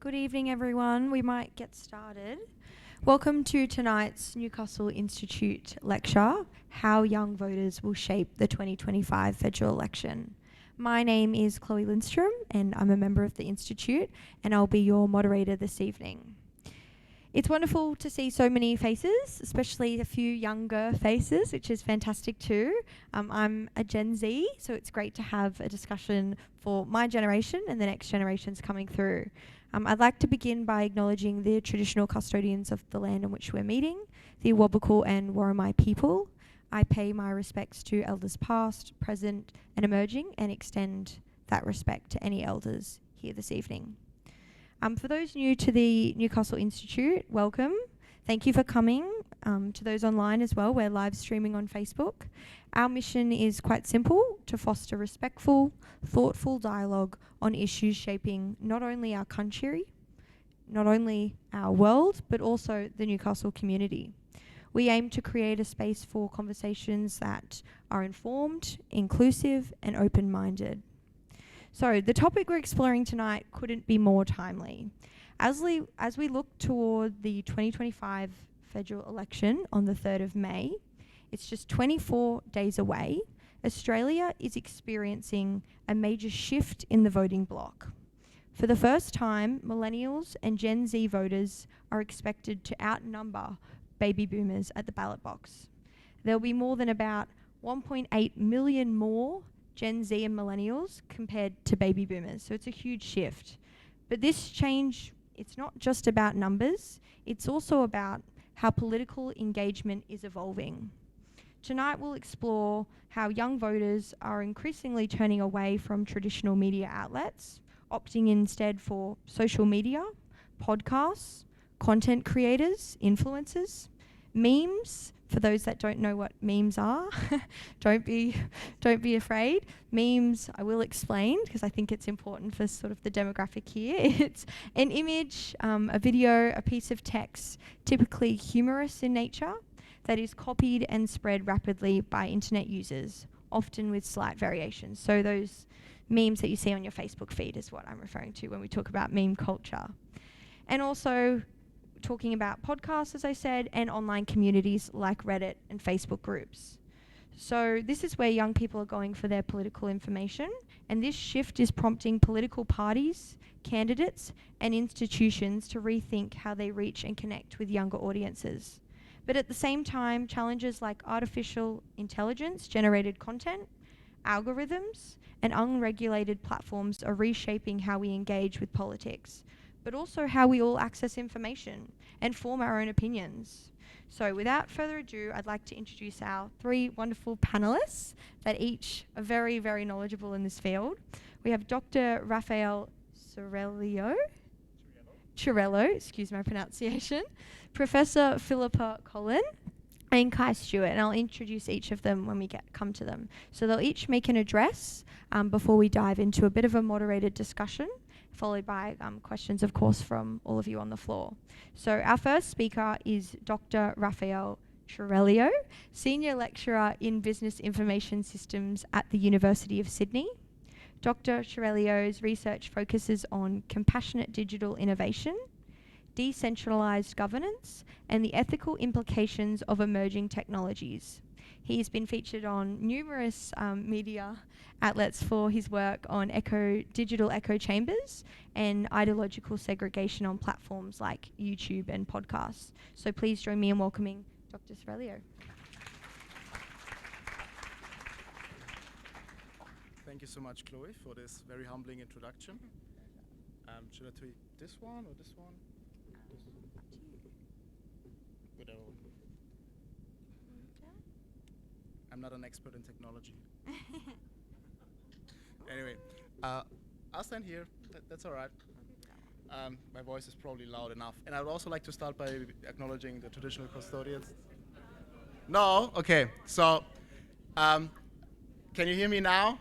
Good evening, everyone. We might get started. Welcome to tonight's Newcastle Institute lecture, How Young Voters Will Shape the 2025 Federal Election. My name is Chloe Linstrom, and I'm a member of the Institute, and I'll be your moderator this evening. It's wonderful to see so many faces, especially a few younger faces, which is fantastic too. I'm a Gen Z, so it's great to have a discussion for my generation and the next generations coming through. I'd like to begin by acknowledging the traditional custodians of the land on which we're meeting, the Awabakal and Worimi people. I pay my respects to elders past, present and emerging, and extend that respect to any elders here this evening. For those new to the Newcastle Institute, welcome. Thank you for coming. To those online as well, we're live streaming on Facebook. Our mission is quite simple: to foster respectful, thoughtful dialogue on issues shaping not only our country, not only our world, but also the Newcastle community. We aim to create a space for conversations that are informed, inclusive, and open-minded. So the topic we're exploring tonight couldn't be more timely. As we look toward the 2025 federal election on the 3rd of May, it's just 24 days away. Australia is experiencing a major shift in the voting bloc. For the first time, millennials and Gen Z voters are expected to outnumber baby boomers at the ballot box. There'll be more than about 1.8 million more Gen Z and millennials compared to baby boomers, so it's a huge shift. But this change, it's not just about numbers, it's also about how political engagement is evolving. Tonight we'll explore how young voters are increasingly turning away from traditional media outlets, opting instead for social media, podcasts, content creators, influencers, memes. For those that don't know what memes are, don't be afraid. Memes, I will explain because I think it's important for sort of the demographic here. It's an image, a video, a piece of text, typically humorous in nature, that is copied and spread rapidly by internet users, often with slight variations. So those memes that you see on your Facebook feed is what I'm referring to when we talk about meme culture. And also talking about podcasts, as I said, and online communities like Reddit and Facebook groups. So this is where young people are going for their political information, and this shift is prompting political parties, candidates, and institutions to rethink how they reach and connect with younger audiences. But at the same time, challenges like artificial intelligence generated content, algorithms, and unregulated platforms are reshaping how we engage with politics, but also how we all access information and form our own opinions. So without further ado, I'd like to introduce our three wonderful panelists that each are very, very knowledgeable in this field. We have Dr. Raphael Ciurello, excuse my pronunciation, Professor Philippa Collin, and Kai Stewart, and I'll introduce each of them when we come to them. So they'll each make an address before we dive into a bit of a moderated discussion, followed by questions, of course, from all of you on the floor. So our first speaker is Dr. Raphael Ciurello, Senior Lecturer in Business Information Systems at the University of Sydney. Dr. Ciurello's research focuses on compassionate digital innovation, decentralized governance, and the ethical implications of emerging technologies. He's been featured on numerous media outlets for his work on digital echo chambers and ideological segregation on platforms like YouTube and podcasts. So please join me in welcoming Dr. Ciurello. Thank you so much, Chloe, for this very humbling introduction. Should I tweet this one or this one? Whatever. I'm not an expert in technology. Anyway, I'll stand here. That's all right. My voice is probably loud enough. And I would also like to start by acknowledging the traditional custodians. No? Okay. So, can you hear me now?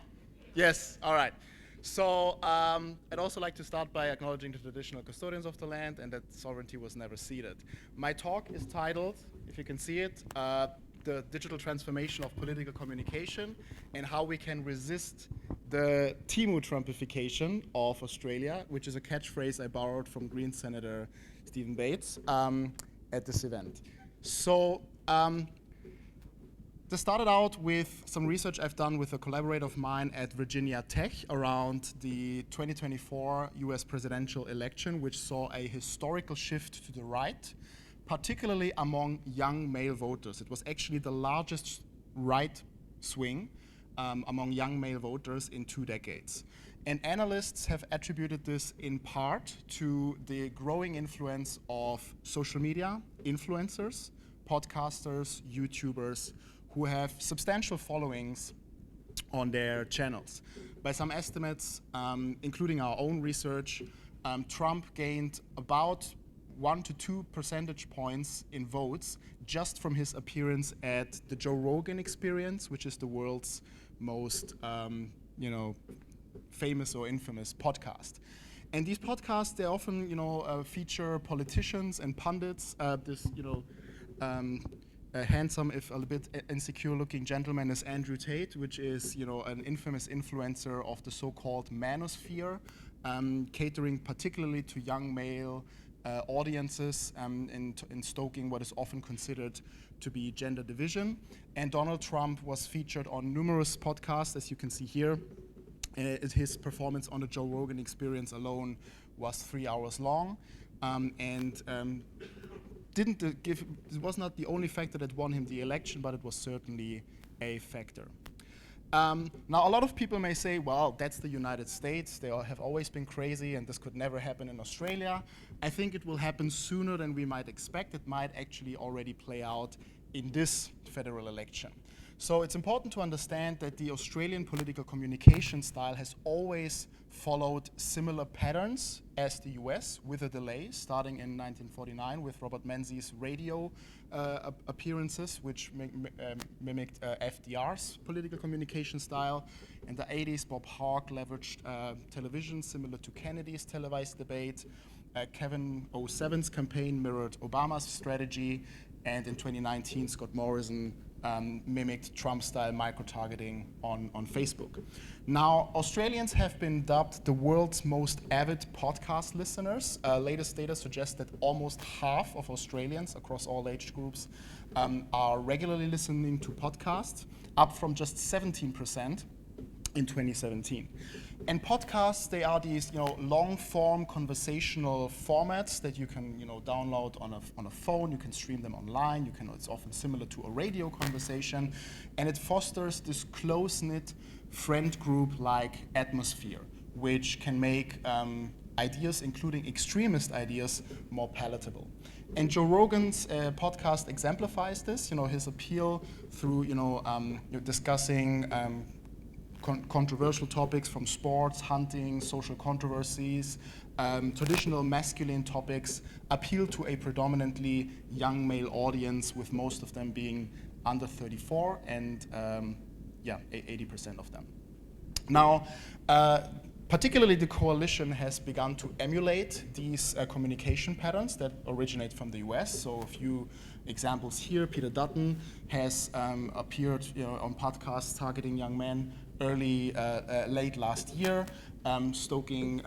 Yes. All right. So, I'd also like to start by acknowledging the traditional custodians of the land and that sovereignty was never ceded. My talk is titled, if you can see it, the digital transformation of political communication and how we can resist the Timu Trumpification of Australia, which is a catchphrase I borrowed from Green Senator Stephen Bates at this event. So this started out with some research I've done with a collaborator of mine at Virginia Tech around the 2024 US presidential election, which saw a historical shift to the right, particularly among young male voters. It was actually the largest right swing among young male voters in 2 decades. And analysts have attributed this in part to the growing influence of social media, influencers, podcasters, YouTubers, who have substantial followings on their channels. By some estimates, including our own research, Trump gained about 1 to 2 percentage points in votes just from his appearance at the Joe Rogan Experience, which is the world's most famous or infamous podcast. And these podcasts, they often feature politicians and pundits. A handsome, if a little bit insecure-looking gentleman is Andrew Tate, which is an infamous influencer of the so-called manosphere, catering particularly to young male audiences and stoking what is often considered to be gender division. And Donald Trump was featured on numerous podcasts, as you can see here. His performance on the Joe Rogan Experience alone was 3 hours long, it was not the only factor that won him the election, but it was certainly a factor. Now, a lot of people may say, well, that's the United States. They have always been crazy, and this could never happen in Australia. I think it will happen sooner than we might expect. It might actually already play out in this federal election. So it's important to understand that the Australian political communication style has always followed similar patterns as the US, with a delay, starting in 1949 with Robert Menzies' radio appearances, which mimicked FDR's political communication style. In the 80s, Bob Hawke leveraged television similar to Kennedy's televised debate. Kevin 07's campaign mirrored Obama's strategy. And in 2019, Scott Morrison mimicked Trump-style micro-targeting on Facebook. Now, Australians have been dubbed the world's most avid podcast listeners. Latest data suggests that almost half of Australians across all age groups are regularly listening to podcasts, up from just 17% in 2017. And podcasts, they are these long-form conversational formats that you can download on a phone. You can stream them online. It's often similar to a radio conversation, and it fosters this close-knit friend group-like atmosphere, which can make ideas, including extremist ideas, more palatable. And Joe Rogan's podcast exemplifies this. His appeal through discussing controversial topics from sports, hunting, social controversies, traditional masculine topics appeal to a predominantly young male audience, with most of them being under 34 and 80% of them. Now, particularly the coalition has begun to emulate these communication patterns that originate from the US. So a few examples here. Peter Dutton has appeared on podcasts targeting young men late last year, stoking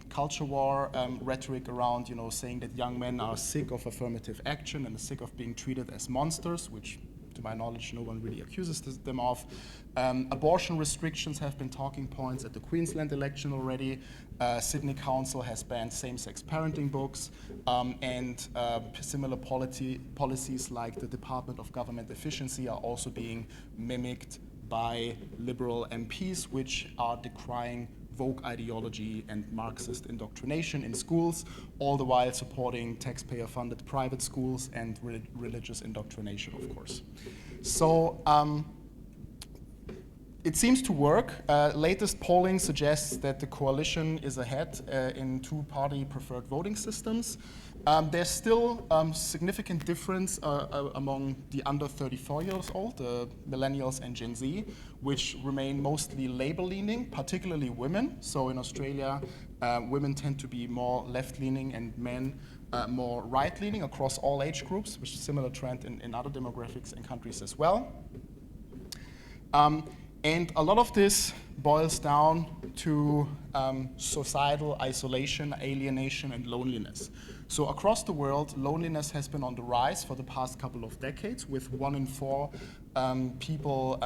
culture war rhetoric around, saying that young men are sick of affirmative action and sick of being treated as monsters, which, to my knowledge, no one really accuses them of. Abortion restrictions have been talking points at the Queensland election already. Sydney Council has banned same-sex parenting books, and similar policies like the Department of Government Efficiency are also being mimicked by Liberal MPs, which are decrying woke ideology and Marxist indoctrination in schools, all the while supporting taxpayer-funded private schools and religious indoctrination, of course. So it seems to work. Latest polling suggests that the coalition is ahead in two-party preferred voting systems. There's still significant difference among the under 34 years old, the millennials and Gen Z, which remain mostly labor-leaning, particularly women. So in Australia, women tend to be more left-leaning and men more right-leaning across all age groups, which is a similar trend in other demographics and countries as well. And a lot of this boils down to societal isolation, alienation, and loneliness. So across the world, loneliness has been on the rise for the past couple of decades, with 1 in 4 people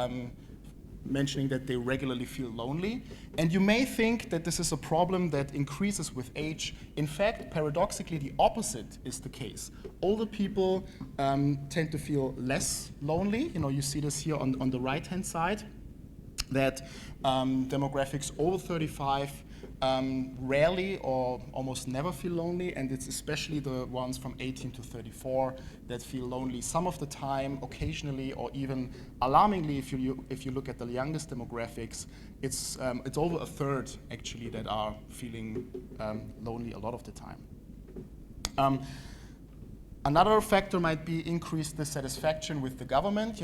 mentioning that they regularly feel lonely. And you may think that this is a problem that increases with age. In fact, paradoxically, the opposite is the case. Older people tend to feel less lonely. You see this here on the right-hand side, that demographics over 35 rarely or almost never feel lonely, and it's especially the ones from 18 to 34 that feel lonely some of the time, occasionally, or even alarmingly, if you look at the youngest demographics, it's over a third actually that are feeling lonely a lot of the time. Another factor might be increased dissatisfaction with the government.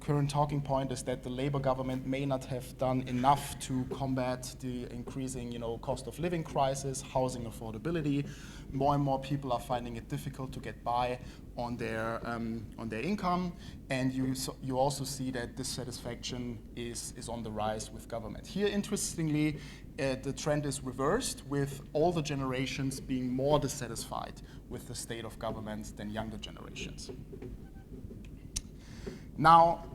Current talking point is that the Labour government may not have done enough to combat the increasing, cost of living crisis, housing affordability. More and more people are finding it difficult to get by on their income, and you also see that dissatisfaction is on the rise with government. Here, interestingly, the trend is reversed, with older generations being more dissatisfied with the state of government than younger generations. Now,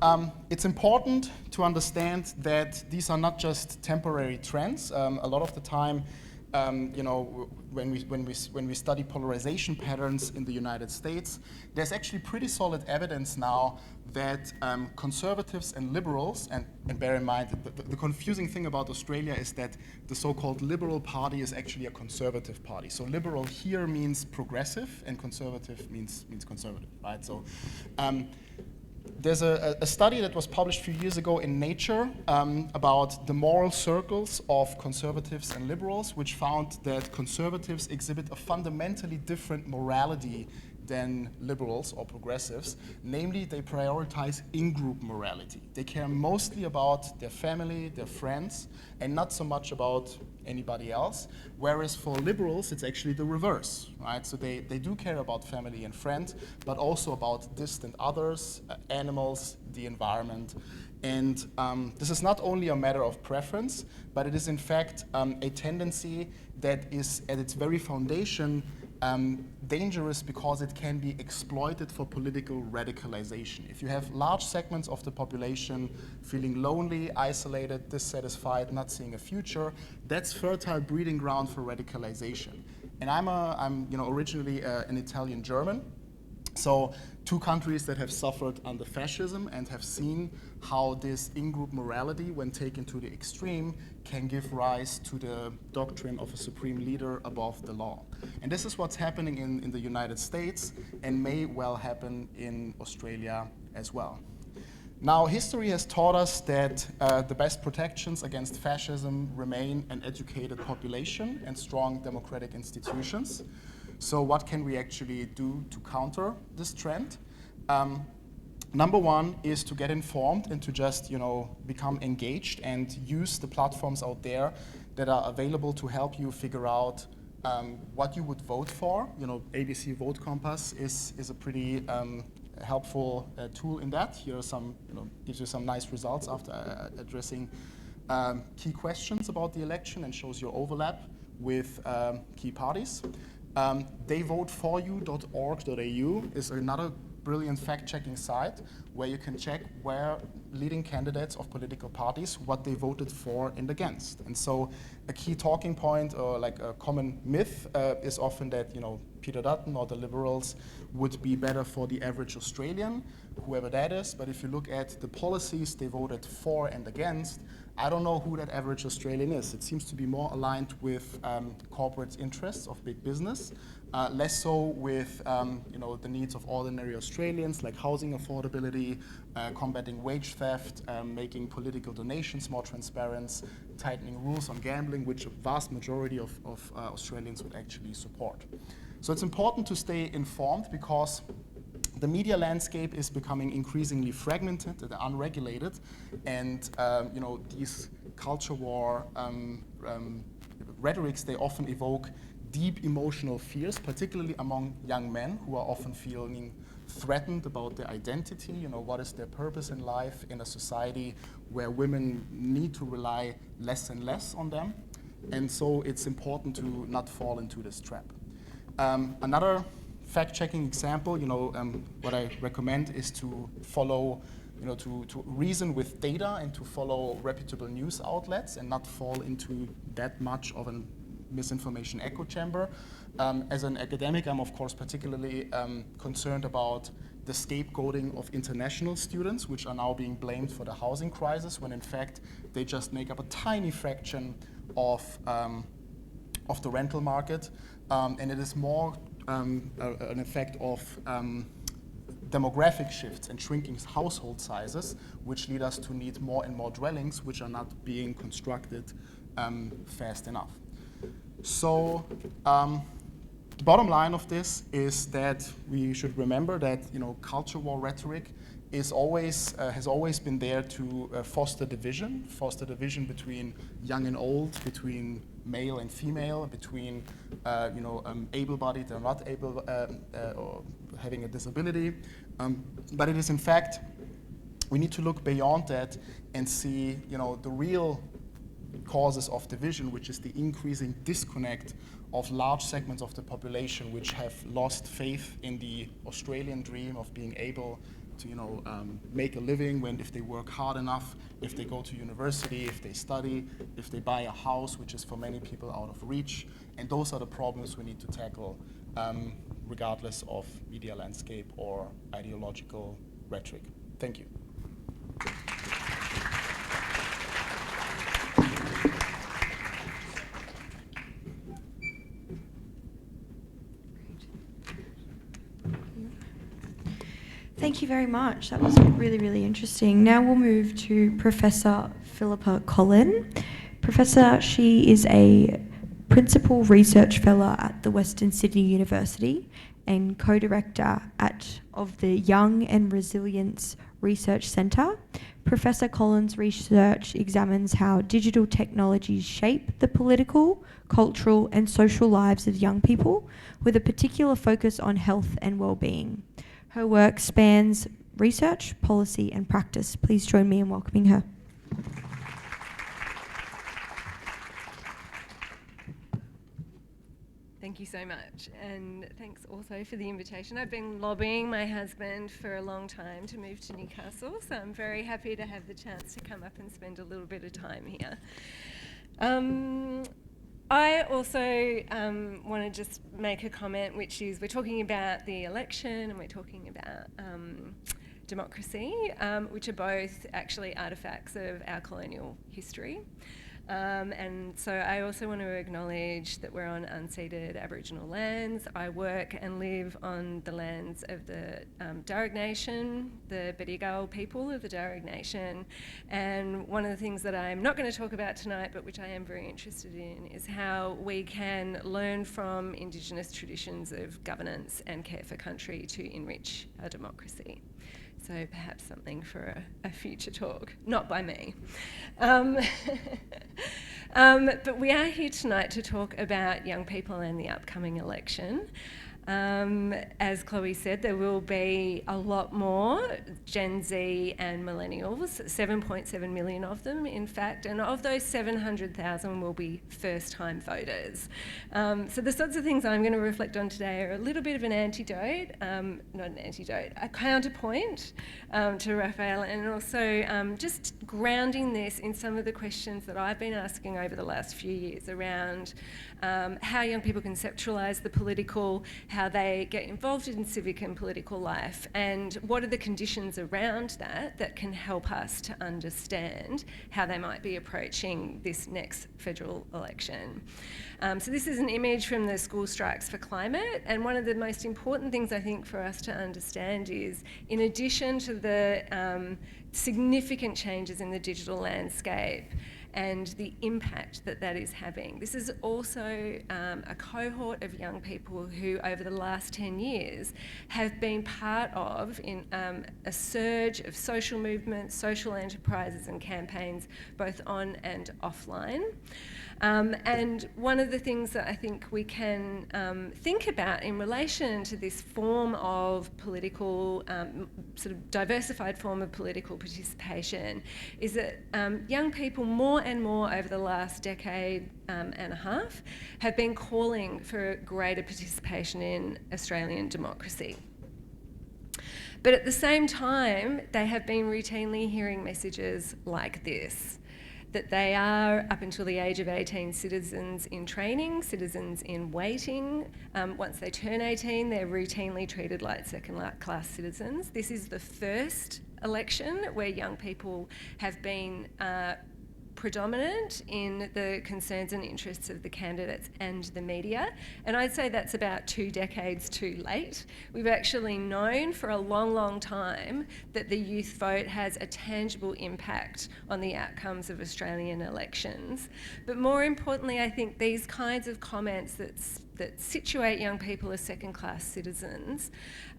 it's important to understand that these are not just temporary trends. A lot of the time, when we study polarization patterns in the United States, there's actually pretty solid evidence now that conservatives and liberals, and bear in mind, the confusing thing about Australia is that the so-called Liberal Party is actually a conservative party. So liberal here means progressive, and conservative means conservative, right? So there's a study that was published a few years ago in Nature about the moral circles of conservatives and liberals, which found that conservatives exhibit a fundamentally different morality than liberals or progressives. Namely, they prioritize in-group morality. They care mostly about their family, their friends, and not so much about anybody else. Whereas for liberals, it's actually the reverse, right? So they do care about family and friends, but also about distant others, animals, the environment. And this is not only a matter of preference, but it is in fact a tendency that is at its very foundation dangerous, because it can be exploited for political radicalization. If you have large segments of the population feeling lonely, isolated, dissatisfied, not seeing a future, that's fertile breeding ground for radicalization. And I'm originally an Italian German. So two countries that have suffered under fascism and have seen how this in-group morality, when taken to the extreme, can give rise to the doctrine of a supreme leader above the law. And this is what's happening in the United States, and may well happen in Australia as well. Now, history has taught us that the best protections against fascism remain an educated population and strong democratic institutions. So what can we actually do to counter this trend? Number one is to get informed and to just become engaged and use the platforms out there that are available to help you figure out what you would vote for. ABC Vote Compass is a pretty helpful tool in that. Here are some, gives you some nice results after addressing key questions about the election, and shows your overlap with key parties. Theyvoteforyou.org.au is another brilliant fact-checking site where you can check where leading candidates of political parties, what they voted for and against. And so a key talking point, or like a common myth, is often that Peter Dutton or the Liberals would be better for the average Australian, whoever that is. But if you look at the policies they voted for and against, I don't know who that average Australian is. It seems to be more aligned with corporate interests of big business, less so with the needs of ordinary Australians, like housing affordability, combating wage theft, making political donations more transparent, tightening rules on gambling, which a vast majority of Australians would actually support. So it's important to stay informed, because the media landscape is becoming increasingly fragmented and unregulated, and these culture war rhetorics, they often evoke deep emotional fears, particularly among young men who are often feeling threatened about their identity. You know, what is their purpose in life in a society where women need to rely less and less on them. And so it's important to not fall into this trap. Another fact-checking example, what I recommend is to follow, to reason with data and to follow reputable news outlets and not fall into that much of a misinformation echo chamber. As an academic, I'm of course particularly concerned about the scapegoating of international students, which are now being blamed for the housing crisis, when in fact they just make up a tiny fraction of the rental market, and it is more an effect of demographic shifts and shrinking household sizes, which lead us to need more and more dwellings, which are not being constructed fast enough. So the bottom line of this is that we should remember that culture war rhetoric is always has always been there to foster division between young and old, between male and female, between able-bodied and not able or having a disability. But it is in fact, we need to look beyond that and see the real causes of division, which is the increasing disconnect of large segments of the population which have lost faith in the Australian dream of being able to make a living if they work hard enough, if they go to university, if they study, if they buy a house, which is for many people out of reach. And those are the problems we need to tackle regardless of media landscape or ideological rhetoric. Thank you. Thank you very much. That was really, really interesting. Now we'll move to Professor Philippa Collin. Professor, she is a Principal Research Fellow at the Western Sydney University and co-director of the Young and Resilience Research Centre. Professor Collin's research examines how digital technologies shape the political, cultural and social lives of young people, with a particular focus on health and well-being. Her work spans research, policy and practice. Please join me in welcoming her. Thank you so much, and thanks also for the invitation. I've been lobbying my husband for a long time to move to Newcastle, so I'm very happy to have the chance to come up and spend a little bit of time here. I also want to just make a comment, which is we're talking about the election and we're talking about democracy, which are both actually artefacts of our colonial history. And so I also want to acknowledge that we're on unceded Aboriginal lands. I work and live on the lands of the Darug Nation, the Bedigal people of the Darug Nation. And one of the things that I'm not going to talk about tonight, but which I am very interested in, is how we can learn from Indigenous traditions of governance and care for country to enrich our democracy. So perhaps something for a future talk, not by me. But we are here tonight to talk about young people and the upcoming election. As Chloe said, there will be a lot more Gen Z and millennials, 7.7 million of them, in fact, and of those 700,000 will be first-time voters. So the sorts of things I'm going to reflect on today are a little bit of an antidote, a counterpoint to Raphael, and also just grounding this in some of the questions that I've been asking over the last few years around how young people conceptualise the political, how they get involved in civic and political life, and what are the conditions around that can help us to understand how they might be approaching this next federal election. So this is an image from the School Strikes for Climate, and one of the most important things I think for us to understand is, in addition to the significant changes in the digital landscape and the impact that is having. This is also a cohort of young people who over the last 10 years have been part of in a surge of social movements, social enterprises and campaigns, both on and offline. And one of the things that I think we can think about in relation to this form of political, sort of diversified form of political participation is that young people more and more over the last decade and a half have been calling for greater participation in Australian democracy. But at the same time, they have been routinely hearing messages like this, that they are, up until the age of 18, citizens in training, citizens in waiting. Once they turn 18, they're routinely treated like second-class citizens. This is the first election where young people have been predominant in the concerns and interests of the candidates and the media. And I'd say that's about 2 decades too late. We've actually known for a long, long time that the youth vote has a tangible impact on the outcomes of Australian elections. But more importantly, I think these kinds of comments that situate young people as second-class citizens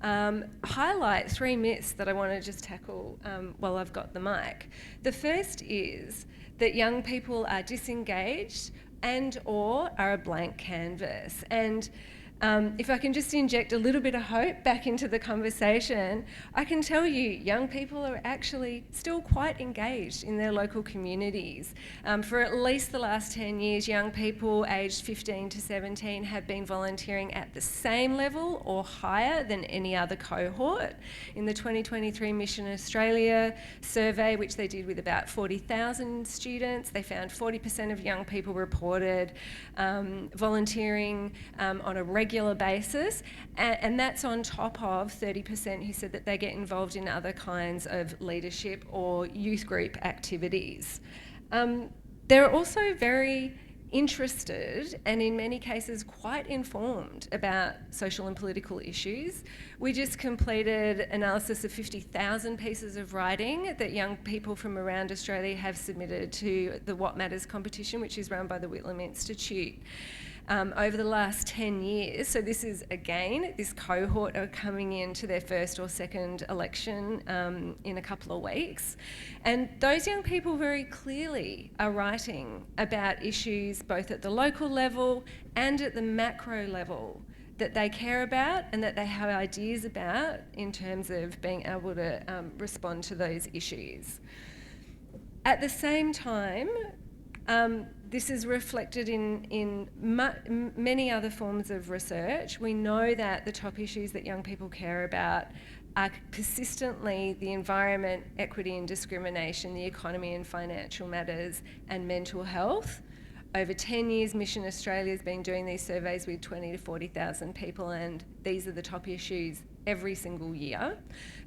highlight 3 myths that I want to just tackle while I've got the mic. The first is that young people are disengaged and or are a blank canvas. And if I can just inject a little bit of hope back into the conversation, I can tell you young people are actually still quite engaged in their local communities. For at least the last 10 years, young people aged 15 to 17 have been volunteering at the same level or higher than any other cohort. In the 2023 Mission Australia survey, which they did with about 40,000 students, they found 40% of young people reported volunteering on a regular basis, and that's on top of 30% who said that they get involved in other kinds of leadership or youth group activities. They're also very interested and in many cases quite informed about social and political issues. We just completed analysis of 50,000 pieces of writing that young people from around Australia have submitted to the What Matters competition, which is run by the Whitlam Institute. Over the last 10 years, so this is again, this cohort are coming into their first or second election in a couple of weeks. And those young people very clearly are writing about issues both at the local level and at the macro level that they care about and that they have ideas about in terms of being able to respond to those issues. At the same time, this is reflected in many other forms of research. We know that the top issues that young people care about are persistently the environment, equity and discrimination, the economy and financial matters, and mental health. Over 10 years, Mission Australia has been doing these surveys with 20 to 40,000 people, and these are the top issues every single year.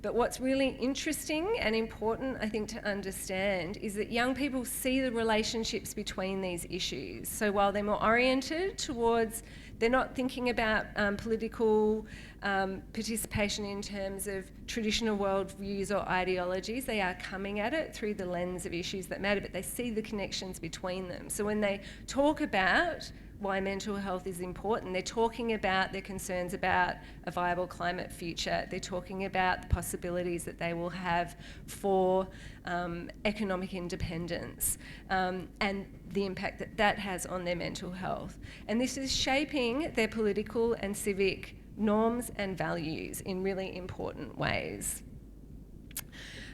But what's really interesting and important, I think, to understand is that young people see the relationships between these issues. So while they're more oriented towards, they're not thinking about political participation in terms of traditional worldviews or ideologies, they are coming at it through the lens of issues that matter, but they see the connections between them. So when they talk about why mental health is important, they're talking about their concerns about a viable climate future, they're talking about the possibilities that they will have for economic independence and the impact that that has on their mental health. And this is shaping their political and civic norms and values in really important ways.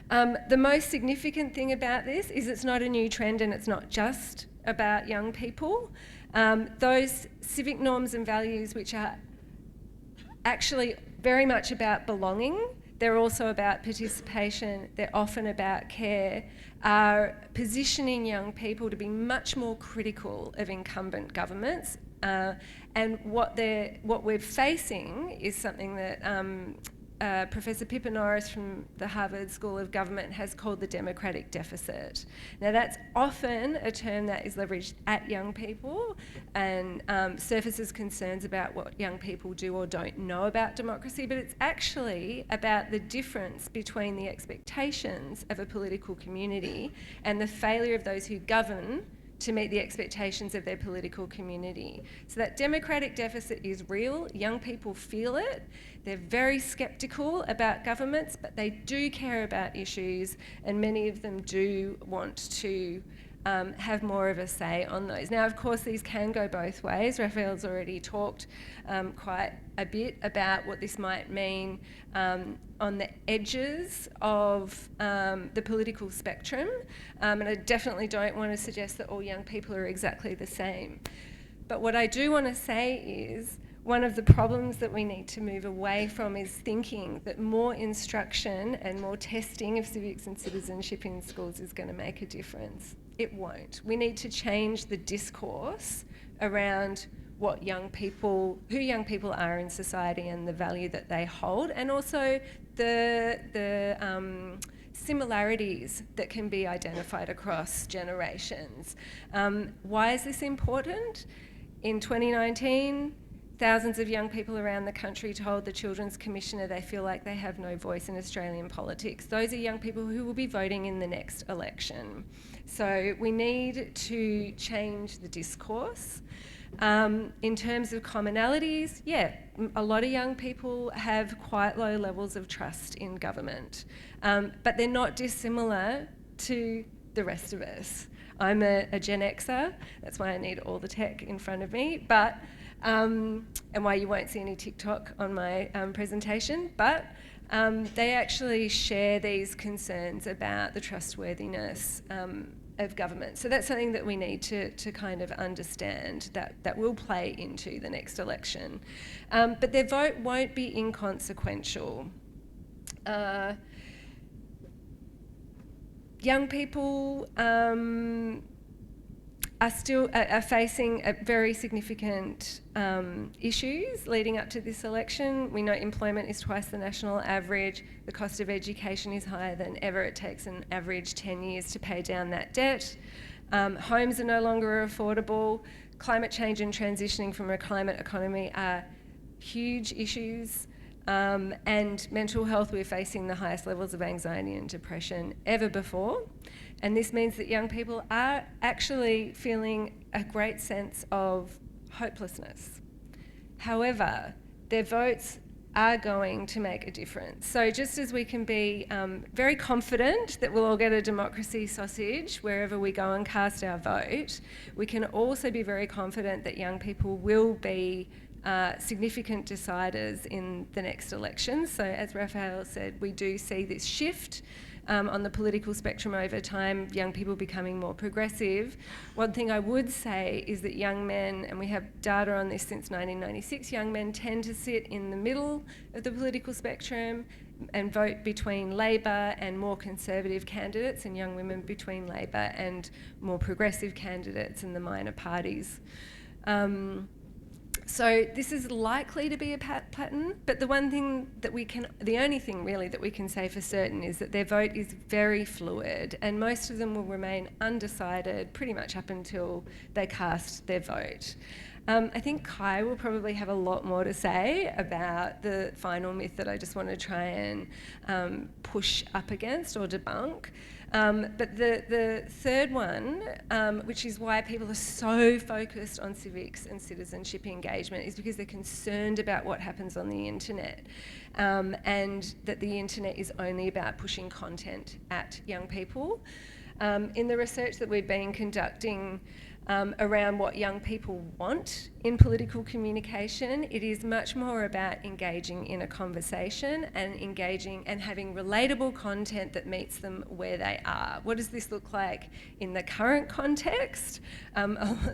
The most significant thing about this is it's not a new trend and it's not just about young people. Those civic norms and values which are actually very much about belonging, they're also about participation, they're often about care, are positioning young people to be much more critical of incumbent governments. And what we're facing is something that Professor Pippa Norris from the Harvard School of Government has called the democratic deficit. Now that's often a term that is leveraged at young people and surfaces concerns about what young people do or don't know about democracy, but it's actually about the difference between the expectations of a political community and the failure of those who govern to meet the expectations of their political community. So that democratic deficit is real, young people feel it, they're very sceptical about governments, but they do care about issues and many of them do want to have more of a say on those. Now, of course, these can go both ways. Raphael's already talked quite a bit about what this might mean on the edges of the political spectrum, and I definitely don't want to suggest that all young people are exactly the same. But what I do want to say is one of the problems that we need to move away from is thinking that more instruction and more testing of civics and citizenship in schools is going to make a difference. It won't. We need to change the discourse around who young people are in society and the value that they hold, and also the similarities that can be identified across generations. Why is this important? In 2019, thousands of young people around the country told the Children's Commissioner they feel like they have no voice in Australian politics. Those are young people who will be voting in the next election. So we need to change the discourse. In terms of commonalities, yeah, a lot of young people have quite low levels of trust in government, but they're not dissimilar to the rest of us. I'm a Gen Xer, that's why I need all the tech in front of me, but and why you won't see any TikTok on my presentation, but they actually share these concerns about the trustworthiness of government. So that's something that we need to kind of understand that will play into the next election. But their vote won't be inconsequential. Young people are facing very significant issues leading up to this election. We know employment is twice the national average. The cost of education is higher than ever. It takes an average 10 years to pay down that debt. Homes are no longer affordable. Climate change and transitioning from a climate economy are huge issues. And mental health, we're facing the highest levels of anxiety and depression ever before. And this means that young people are actually feeling a great sense of hopelessness. However, their votes are going to make a difference. So just as we can be very confident that we'll all get a democracy sausage wherever we go and cast our vote, we can also be very confident that young people will be significant deciders in the next election. So as Raphael said, we do see this shift on the political spectrum over time, young people becoming more progressive. One thing I would say is that young men, and we have data on this since 1996, young men tend to sit in the middle of the political spectrum and vote between Labor and more conservative candidates, and young women between Labor and more progressive candidates in the minor parties. So this is likely to be a pattern, but the only thing really that we can say for certain is that their vote is very fluid, and most of them will remain undecided pretty much up until they cast their vote. I think Kai will probably have a lot more to say about the final myth that I just want to try and push up against or debunk. But the third one, which is why people are so focused on civics and citizenship engagement, is because they're concerned about what happens on the internet, and that the internet is only about pushing content at young people. In the research that we've been conducting around what young people want in political communication, it is much more about engaging in a conversation and engaging and having relatable content that meets them where they are. What does this look like in the current context?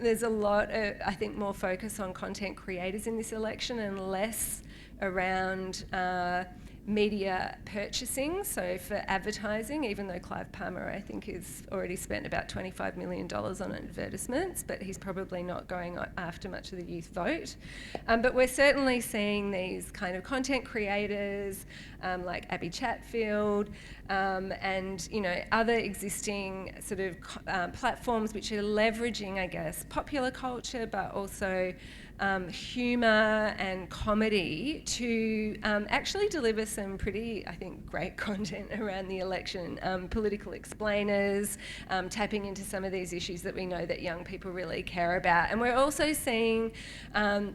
There's a lot of, I think, more focus on content creators in this election and less around media purchasing, so for advertising, even though Clive Palmer, I think, has already spent about $25 million on advertisements, but he's probably not going after much of the youth vote. But we're certainly seeing these kind of content creators like Abby Chatfield and other existing sort of platforms which are leveraging, I guess, popular culture, but also humour and comedy to actually deliver some pretty, I think, great content around the election. Political explainers, tapping into some of these issues that we know that young people really care about. And we're also seeing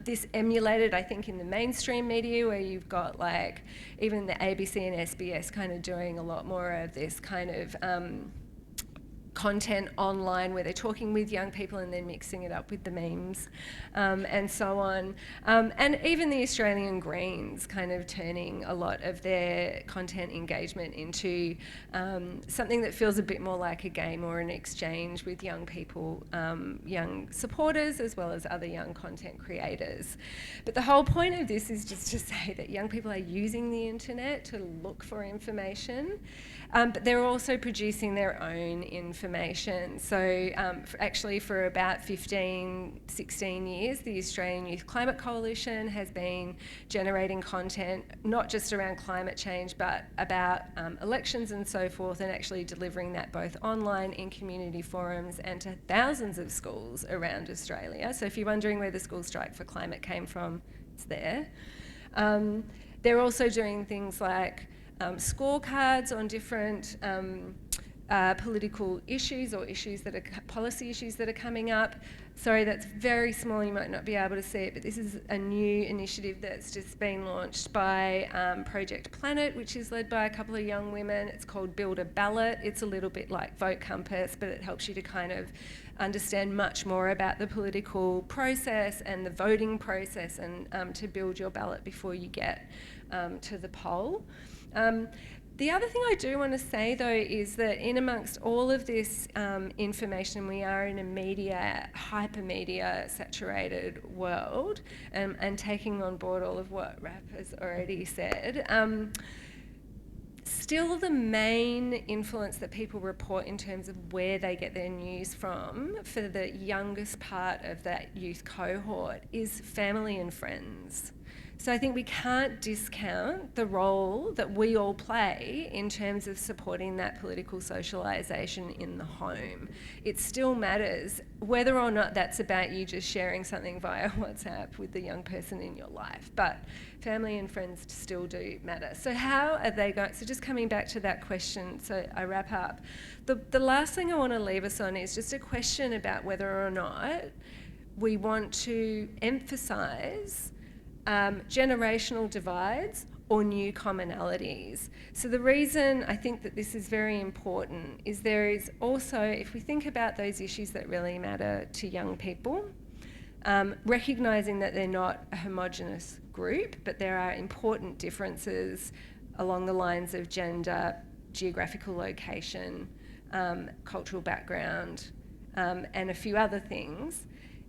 this emulated, I think, in the mainstream media, where you've got like even the ABC and SBS kind of doing a lot more of this kind of content online where they're talking with young people and then mixing it up with the memes and so on. And even the Australian Greens kind of turning a lot of their content engagement into something that feels a bit more like a game or an exchange with young people, young supporters as well as other young content creators. But the whole point of this is just to say that young people are using the internet to look for information, but they're also producing their own information. So actually for about 15, 16 years, the Australian Youth Climate Coalition has been generating content, not just around climate change, but about elections and so forth, and actually delivering that both online in community forums and to thousands of schools around Australia. So if you're wondering where the school strike for climate came from, it's there. They're also doing things like scorecards on different political issues or issues that are policy issues that are coming up. Sorry, that's very small, you might not be able to see it, but this is a new initiative that's just been launched by Project Planet, which is led by a couple of young women. It's called Build a Ballot. It's a little bit like Vote Compass, but it helps you to kind of understand much more about the political process and the voting process, and to build your ballot before you get to the poll. The other thing I do want to say, though, is that in amongst all of this information, we are in a hyper-media saturated world, and taking on board all of what Rap has already said. Still, the main influence that people report in terms of where they get their news from for the youngest part of that youth cohort is family and friends. So I think we can't discount the role that we all play in terms of supporting that political socialisation in the home. It still matters, whether or not that's about you just sharing something via WhatsApp with the young person in your life. But family and friends still do matter. So how are they going? So just coming back to that question, so I wrap up. The last thing I want to leave us on is just a question about whether or not we want to emphasise generational divides or new commonalities. So the reason I think that this is very important is there is also, if we think about those issues that really matter to young people, recognising that they're not a homogenous group, but there are important differences along the lines of gender, geographical location, cultural background, and a few other things.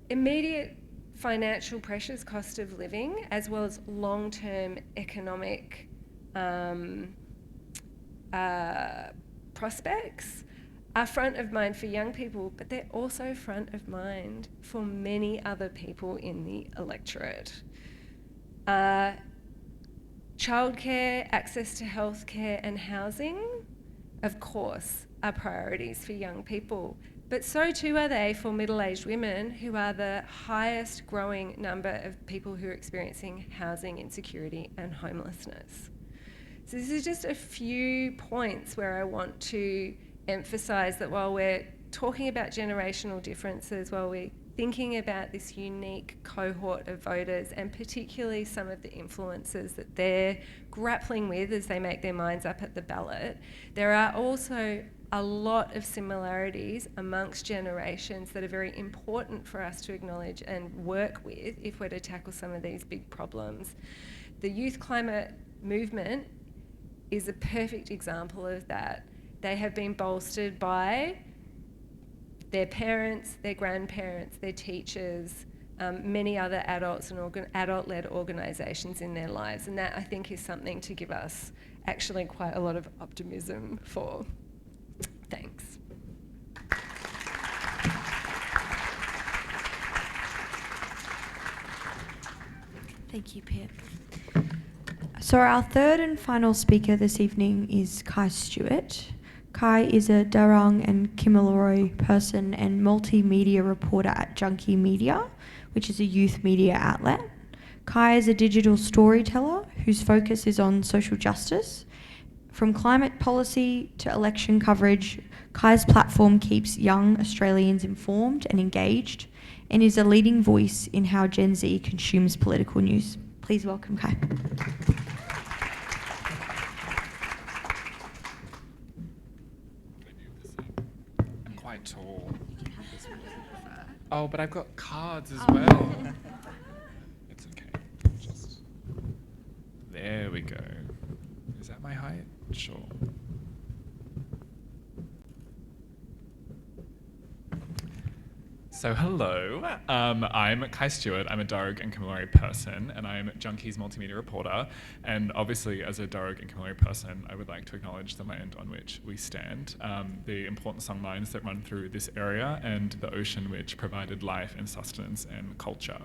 Immediate financial pressures, cost of living, as well as long-term economic prospects are front of mind for young people, but they're also front of mind for many other people in the electorate. Childcare, access to healthcare and housing, of course, are priorities for young people. But so too are they for middle-aged women, who are the highest growing number of people who are experiencing housing insecurity and homelessness. So this is just a few points where I want to emphasise that while we're talking about generational differences, while we're thinking about this unique cohort of voters, and particularly some of the influences that they're grappling with as they make their minds up at the ballot, there are also a lot of similarities amongst generations that are very important for us to acknowledge and work with if we're to tackle some of these big problems. The youth climate movement is a perfect example of that. They have been bolstered by their parents, their grandparents, their teachers, many other adults and adult-led organisations in their lives, and that I think is something to give us actually quite a lot of optimism for. Thanks. Thank you, Pip. So our third and final speaker this evening is Kai Stewart. Kai is a Darung and Kimilaroi person and multimedia reporter at Junkie Media, which is a youth media outlet. Kai is a digital storyteller whose focus is on social justice. From climate policy to election coverage, Kai's platform keeps young Australians informed and engaged, and is a leading voice in how Gen Z consumes political news. Please welcome Kai. Oh, but I've got cards as well. It's okay. Just there we go. Is that my height? Sure. So hello, I'm Kai Stewart. I'm a Darug and Camilleri person, and I'm Junkie's multimedia reporter. And obviously, as a Darug and Camilleri person, I would like to acknowledge the land on which we stand, the important songlines that run through this area, and the ocean which provided life and sustenance and culture.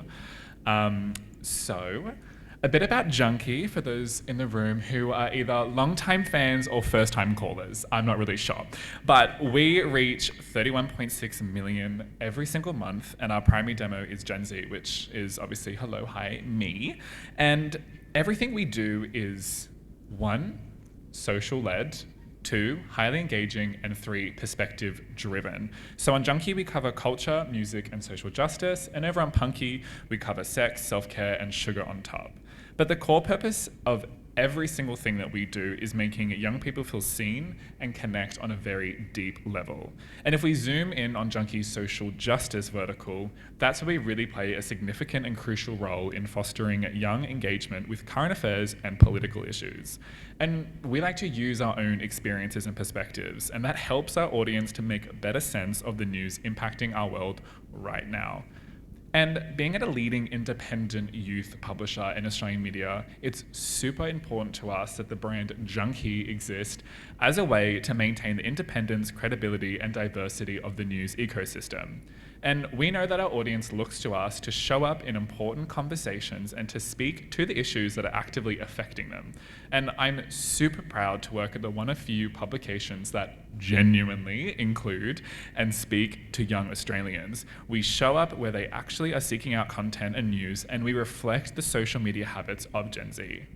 So, a bit about Junkie for those in the room who are either long-time fans or first-time callers. I'm not really sure. But we reach 31.6 million every single month, and our primary demo is Gen Z, which is obviously hello, hi, me. And everything we do is 1, social-led, 2, highly engaging, and 3, perspective-driven. So on Junkie, we cover culture, music, and social justice, and over on Punky, we cover sex, self-care, and sugar on top. But the core purpose of every single thing that we do is making young people feel seen and connect on a very deep level. And if we zoom in on Junkie's social justice vertical, that's where we really play a significant and crucial role in fostering young engagement with current affairs and political issues. And we like to use our own experiences and perspectives, and that helps our audience to make better sense of the news impacting our world right now. And being at a leading independent youth publisher in Australian media, it's super important to us that the brand Junkie exists as a way to maintain the independence, credibility, and diversity of the news ecosystem. And we know that our audience looks to us to show up in important conversations and to speak to the issues that are actively affecting them. And I'm super proud to work at the one of few publications that genuinely include and speak to young Australians. We show up where they actually are seeking out content and news, and we reflect the social media habits of Gen Z.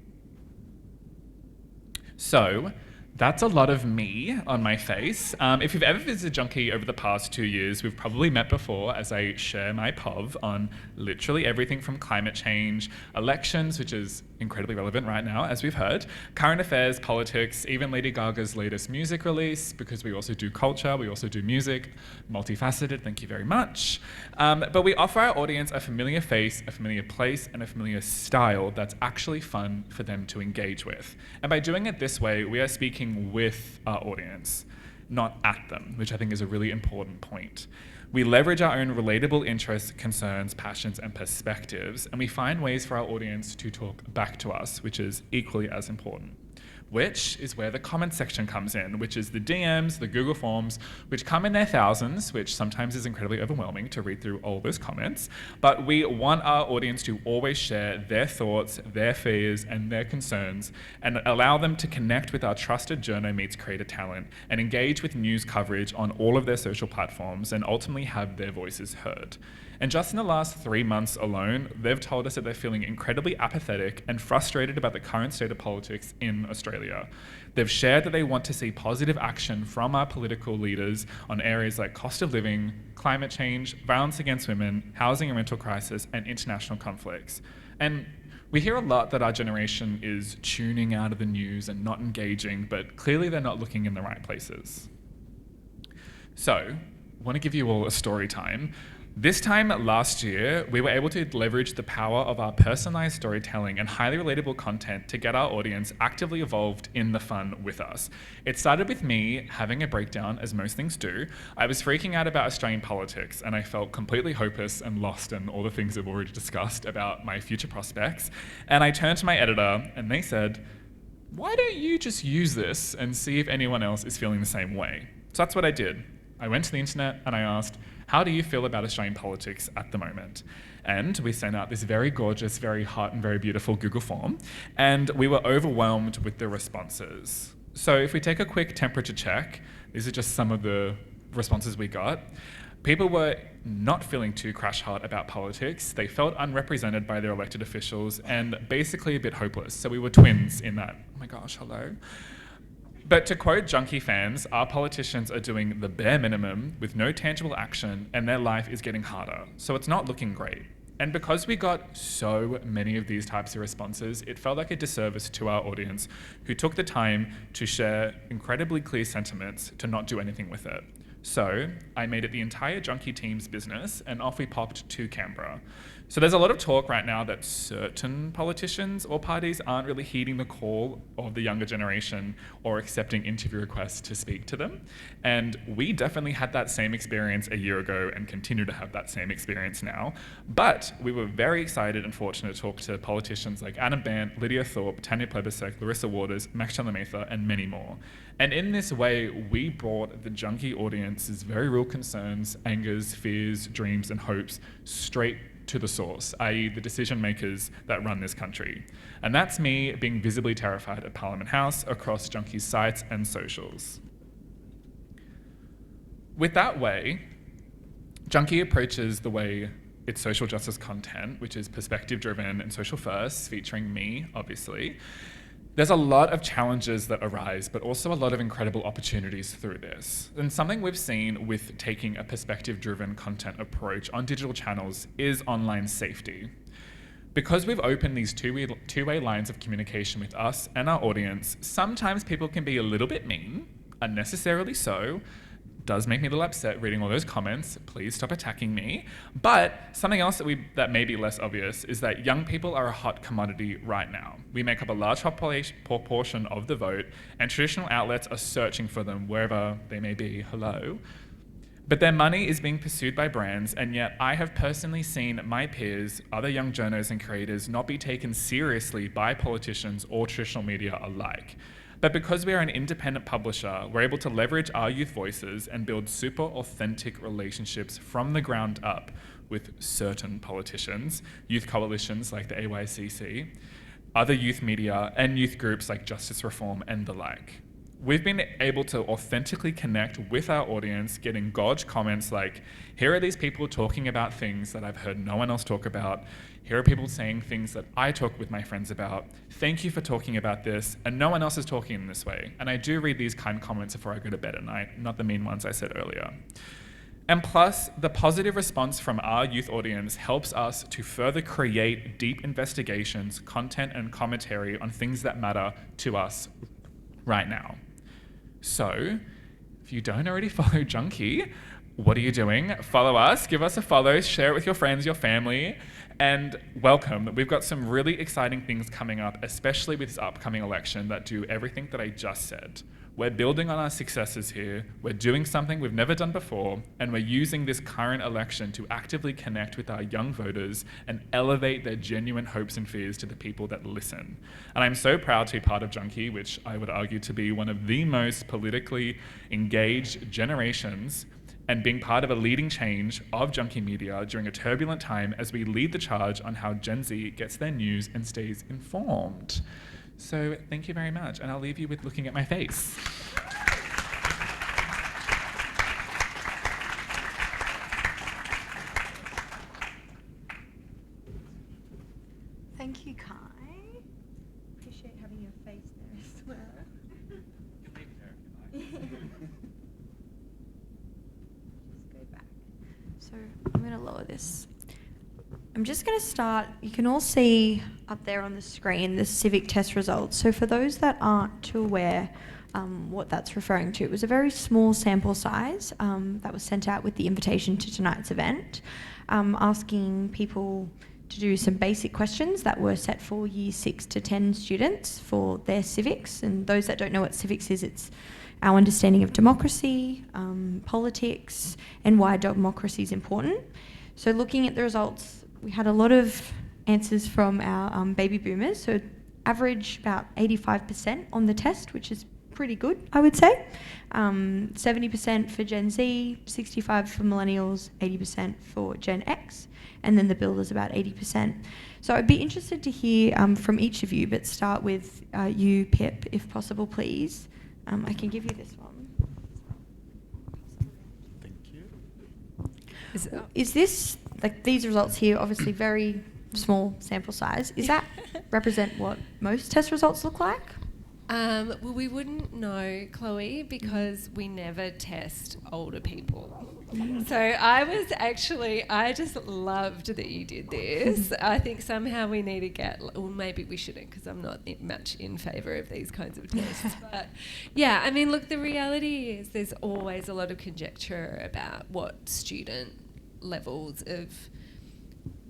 So, that's a lot of me on my face. If you've ever visited Junkie over the past 2 years, we've probably met before as I share my POV on literally everything from climate change, elections, which is incredibly relevant right now, as we've heard, current affairs, politics, even Lady Gaga's latest music release, because we also do culture, we also do music, multifaceted, thank you very much. But we offer our audience a familiar face, a familiar place, and a familiar style that's actually fun for them to engage with. And by doing it this way, we are speaking with our audience, not at them, which I think is a really important point. We leverage our own relatable interests, concerns, passions, and perspectives, and we find ways for our audience to talk back to us, which is equally as important. Which is where the comment section comes in, which is the DMs, the Google Forms, which come in their thousands, which sometimes is incredibly overwhelming to read through all those comments. But we want our audience to always share their thoughts, their fears, and their concerns, and allow them to connect with our trusted journo meets creator talent and engage with news coverage on all of their social platforms and ultimately have their voices heard. And just in the last 3 months alone, they've told us that they're feeling incredibly apathetic and frustrated about the current state of politics in Australia. They've shared that they want to see positive action from our political leaders on areas like cost of living, climate change, violence against women, housing and rental crisis, and international conflicts. And we hear a lot that our generation is tuning out of the news and not engaging, but clearly they're not looking in the right places. So, I want to give you all a story time. This time last year, we were able to leverage the power of our personalized storytelling and highly relatable content to get our audience actively involved in the fun with us. It started with me having a breakdown, as most things do. I was freaking out about Australian politics, and I felt completely hopeless and lost in all the things I've already discussed about my future prospects. And I turned to my editor, and they said, "Why don't you just use this and see if anyone else is feeling the same way?" So that's what I did. I went to the internet and I asked, "How do you feel about Australian politics at the moment?" And we sent out this very gorgeous, very hot and very beautiful Google form, and we were overwhelmed with the responses. So if we take a quick temperature check, these are just some of the responses we got. People were not feeling too crash hot about politics. They felt unrepresented by their elected officials and basically a bit hopeless. So we were twins in that, oh my gosh, hello. But to quote Junkie fans, our politicians are doing the bare minimum with no tangible action, and their life is getting harder. So it's not looking great. And because we got so many of these types of responses, it felt like a disservice to our audience who took the time to share incredibly clear sentiments to not do anything with it. So I made it the entire junkie team's business, and off we popped to Canberra. So there's a lot of talk right now that certain politicians or parties aren't really heeding the call of the younger generation or accepting interview requests to speak to them. And we definitely had that same experience a year ago and continue to have that same experience now. But we were very excited and fortunate to talk to politicians like Adam Bant, Lydia Thorpe, Tanya Plebiscite, Larissa Waters, Max Chalametha, and many more. And in this way, we brought the junkie audience's very real concerns, angers, fears, dreams, and hopes straight to the source, i.e. the decision makers that run this country. And that's me being visibly terrified at Parliament House, across junkies' sites and socials. With that way, Junkie approaches the way its social justice content, which is perspective-driven and social first, featuring me, obviously. There's a lot of challenges that arise, but also a lot of incredible opportunities through this. And something we've seen with taking a perspective-driven content approach on digital channels is online safety. Because we've opened these two-way lines of communication with us and our audience, sometimes people can be a little bit mean, unnecessarily so. Does make me a little upset reading all those comments. Please stop attacking me. But something else that may be less obvious is that young people are a hot commodity right now. We make up a large proportion of the vote, and traditional outlets are searching for them wherever they may be. Hello. But their money is being pursued by brands, and yet I have personally seen my peers, other young journos and creators, not be taken seriously by politicians or traditional media alike. But because we are an independent publisher, we're able to leverage our youth voices and build super authentic relationships from the ground up with certain politicians, youth coalitions like the AYCC, other youth media, and youth groups like Justice Reform and the like. We've been able to authentically connect with our audience, getting Godge comments like, here are these people talking about things that I've heard no one else talk about. Here are people saying things that I talk with my friends about. Thank you for talking about this, and no one else is talking in this way. And I do read these kind comments before I go to bed at night, not the mean ones I said earlier. And plus, the positive response from our youth audience helps us to further create deep investigations, content, and commentary on things that matter to us right now. So, if you don't already follow Junkie, what are you doing? Follow us, give us a follow, share it with your friends, your family, and welcome. We've got some really exciting things coming up, especially with this upcoming election, that do everything that I just said. We're building on our successes here, we're doing something we've never done before, and we're using this current election to actively connect with our young voters and elevate their genuine hopes and fears to the people that listen. And I'm so proud to be part of Junkie, which I would argue to be one of the most politically engaged generations, and being part of a leading change of junkie media during a turbulent time as we lead the charge on how Gen Z gets their news and stays informed. So thank you very much, and I'll leave you with looking at my face. Thank you, Kai. Appreciate having your face there as well. Just go back. So I'm going to lower this. I'm just going to start. You can all see up there on the screen the civic test results. So for those that aren't too aware what that's referring to, it was a very small sample size that was sent out with the invitation to tonight's event, asking people to do some basic questions that were set for year 6 to 10 students for their civics. And those that don't know what civics is, it's our understanding of democracy, politics, and why democracy is important. So looking at the results, we had a lot of answers from our baby boomers, so average about 85% on the test, which is pretty good, I would say. 70% for Gen Z, 65% for millennials, 80% for Gen X, and then the builders about 80%. So I'd be interested to hear from each of you, but start with you, Pip, if possible, please. I can give you this one. Thank you. Is this, like these results here, obviously very small sample size, is that represent what most test results look like? Well, we wouldn't know, Chloe, because we never test older people. So I just loved that you did this. I think somehow we need to get, or maybe we shouldn't, because I'm not much in favour of these kinds of tests. But yeah, I mean, look, the reality is there's always a lot of conjecture about what student levels of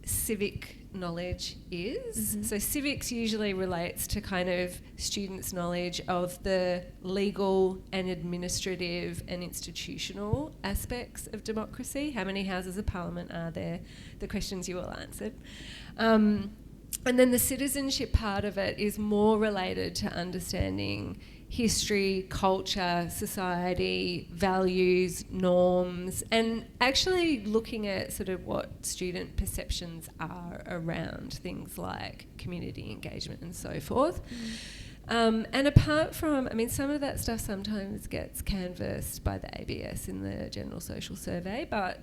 civic knowledge is. So civics usually relates to kind of students' knowledge of the legal and administrative and institutional aspects of democracy. How many houses of parliament are there? The questions you all answered. And then the citizenship part of it is more related to understanding history, culture, society, values, norms, and actually looking at sort of what student perceptions are around things like community engagement and so forth. And apart from, I mean, some of that stuff sometimes gets canvassed by the ABS in the General Social Survey, but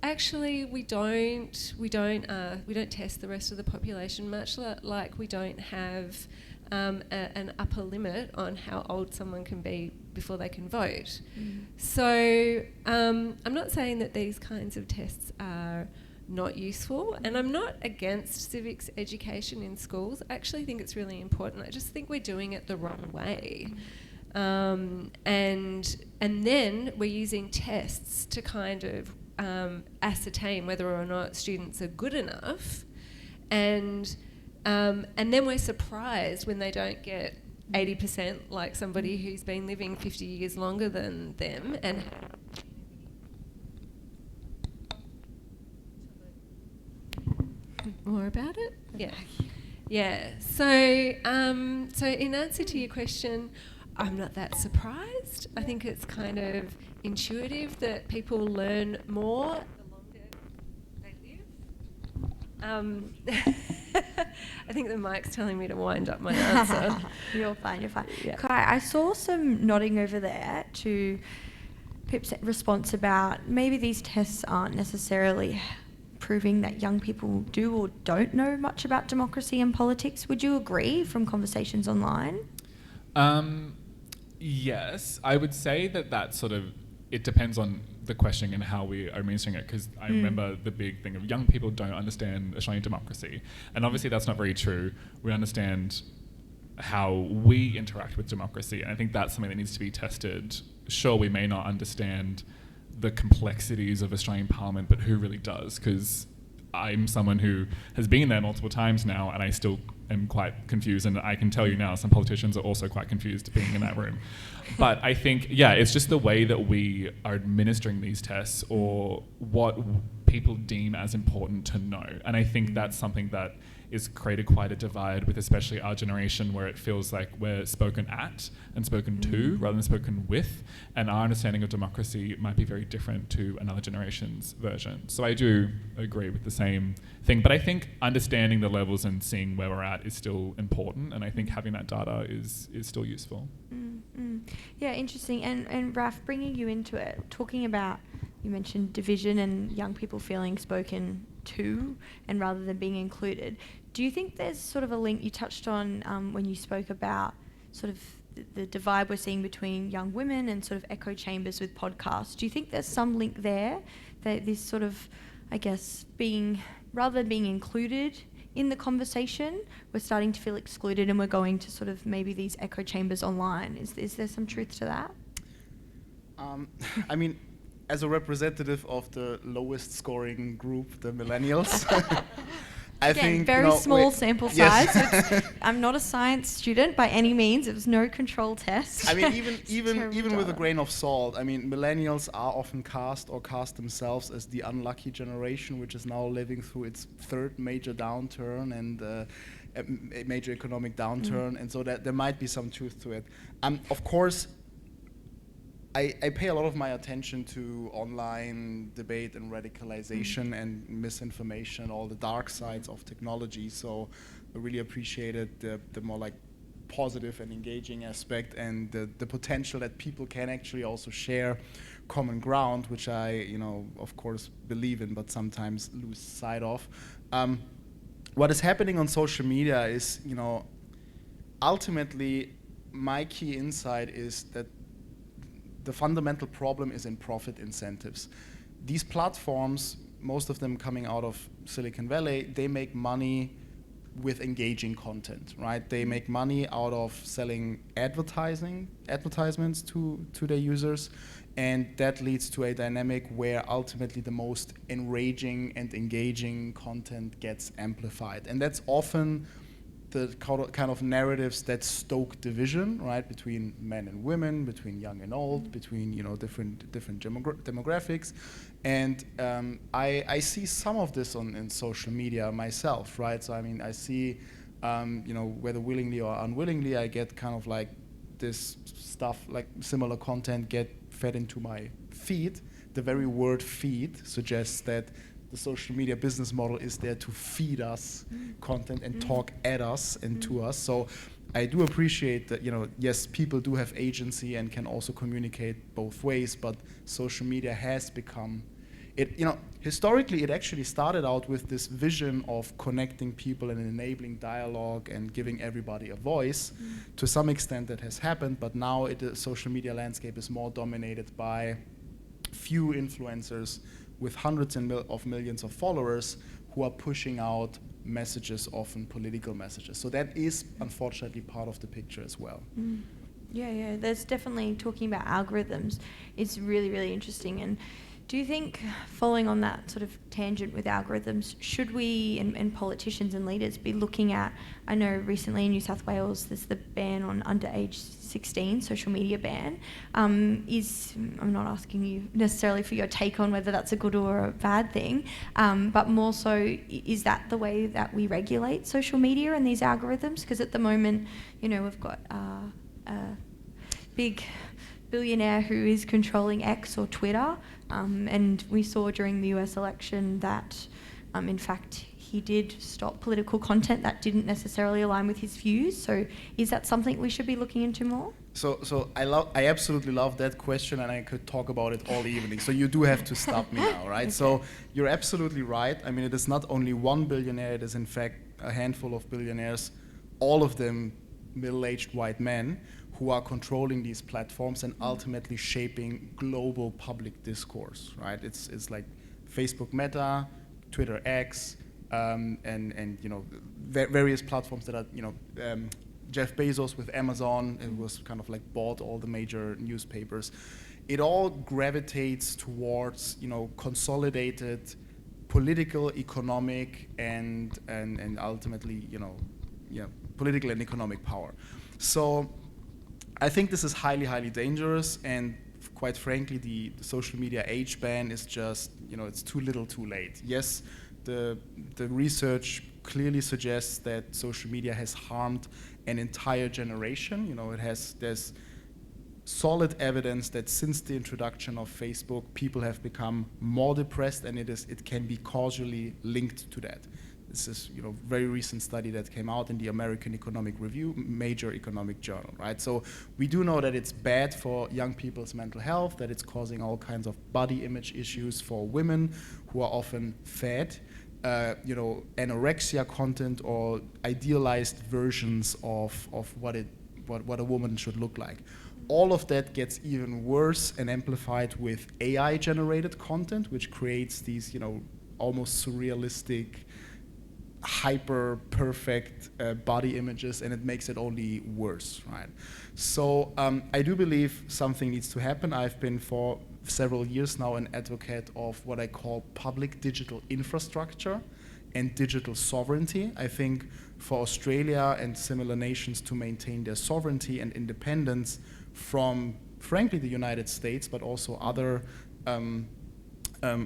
actually we don't test the rest of the population much, like we don't have an upper limit on how old someone can be before they can vote. So I'm not saying that these kinds of tests are not useful, and I'm not against civics education in schools. I actually think it's really important. I just think we're doing it the wrong way. And then we're using tests to kind of ascertain whether or not students are good enough, and then we're surprised when they don't get 80% like somebody who's been living 50 years longer than them. And more about it? Yeah. So in answer to your question, I'm not that surprised. I think it's kind of intuitive that people learn more the longer they live. I think the mic's telling me to wind up my answer. You're fine. Yeah. Kai, I saw some nodding over there to Pip's response about maybe these tests aren't necessarily proving that young people do or don't know much about democracy and politics. Would you agree from conversations online? Yes, I would say that sort of, it depends on the questioning and how we are administering it, because I remember the big thing of young people don't understand Australian democracy, and obviously that's not very true. We understand how we interact with democracy, and I think that's something that needs to be tested. Sure, we may not understand the complexities of Australian Parliament, but who really does? Because I'm someone who has been there multiple times now, and I still am quite confused, and I can tell you now some politicians are also quite confused being in that room. But I think, it's just the way that we are administering these tests, or what people deem as important to know. And I think that's something that is created quite a divide with especially our generation, where it feels like we're spoken at and spoken to rather than spoken with, and our understanding of democracy might be very different to another generation's version. So I do agree with the same thing, but I think understanding the levels and seeing where we're at is still important, and I think having that data is still useful. Yeah, interesting. And Raf, bringing you into it, talking about, you mentioned division and young people feeling spoken to and rather than being included. Do you think there's sort of a link you touched on when you spoke about sort of the divide we're seeing between young women and sort of echo chambers with podcasts? Do you think there's some link there, that this sort of, I guess, rather than being included in the conversation, we're starting to feel excluded, and we're going to sort of maybe these echo chambers online? Is there some truth to that? I mean, as a representative of the lowest scoring group, the millennials, I think very small sample size. Yes. So I'm not a science student by any means. It was no control test. I mean, even with a grain of salt, I mean, millennials are often cast themselves as the unlucky generation, which is now living through its third major downturn and a major economic downturn, and so that there might be some truth to it. Of course, I pay a lot of my attention to online debate and radicalization and misinformation, all the dark sides of technology. So I really appreciated the more like positive and engaging aspect, and the potential that people can actually also share common ground, which I, of course believe in, but sometimes lose sight of. What is happening on social media is, ultimately my key insight is that the fundamental problem is in profit incentives. these platforms, most of them coming out of Silicon Valley, they make money with engaging content, right? They make money out of selling advertisements to their users, and that leads to a dynamic where ultimately the most enraging and engaging content gets amplified. And that's often the kind of narratives that stoke division, right, between men and women, between young and old, between different demographics, and I see some of this in social media myself, right? So I mean, I see, whether willingly or unwillingly, I get kind of like this stuff, like similar content, get fed into my feed. The very word "feed" suggests that the social media business model is there to feed us content and talk at us and to us. So I do appreciate that, yes, people do have agency and can also communicate both ways, but social media has become, historically it actually started out with this vision of connecting people and enabling dialogue and giving everybody a voice. To some extent that has happened, but now the social media landscape is more dominated by few influencers with hundreds of millions of followers who are pushing out messages, often political messages. So that is unfortunately part of the picture as well. Yeah, there's definitely, talking about algorithms, it's really, really interesting. And do you think, following on that sort of tangent with algorithms, should we and politicians and leaders be looking at, I know recently in New South Wales there's the ban on underage 16, social media ban. I'm not asking you necessarily for your take on whether that's a good or a bad thing, but more so, is that the way that we regulate social media and these algorithms? Because at the moment, we've got a big billionaire who is controlling X or Twitter, and we saw during the US election that, in fact, he did stop political content that didn't necessarily align with his views. So is that something we should be looking into more? So I absolutely love that question, and I could talk about it all evening. So you do have to stop me now, right? Okay. So you're absolutely right. I mean, it is not only one billionaire, it is in fact a handful of billionaires, all of them middle-aged white men, who are controlling these platforms and ultimately shaping global public discourse, right? It's like Facebook Meta, Twitter X, and various platforms that are, Jeff Bezos with Amazon, it was kind of like bought all the major newspapers. It all gravitates towards, consolidated political, economic, and ultimately, political and economic power. So I think this is highly, highly dangerous, and quite frankly, the social media age ban is just, it's too little too late. Yes, the research clearly suggests that social media has harmed an entire generation. There's solid evidence that since the introduction of Facebook, people have become more depressed, and it can be causally linked to that. This is, very recent study that came out in the American Economic Review, major economic journal, right? So we do know that it's bad for young people's mental health, that it's causing all kinds of body image issues for women who are often fed, anorexia content or idealized versions of what a woman should look like. All of that gets even worse and amplified with AI-generated content, which creates these, almost surrealistic, hyper perfect body images, and it makes it only worse, right? So I do believe something needs to happen. I've been for several years now an advocate of what I call public digital infrastructure and digital sovereignty. I think for Australia and similar nations to maintain their sovereignty and independence from, frankly, the United States, but also other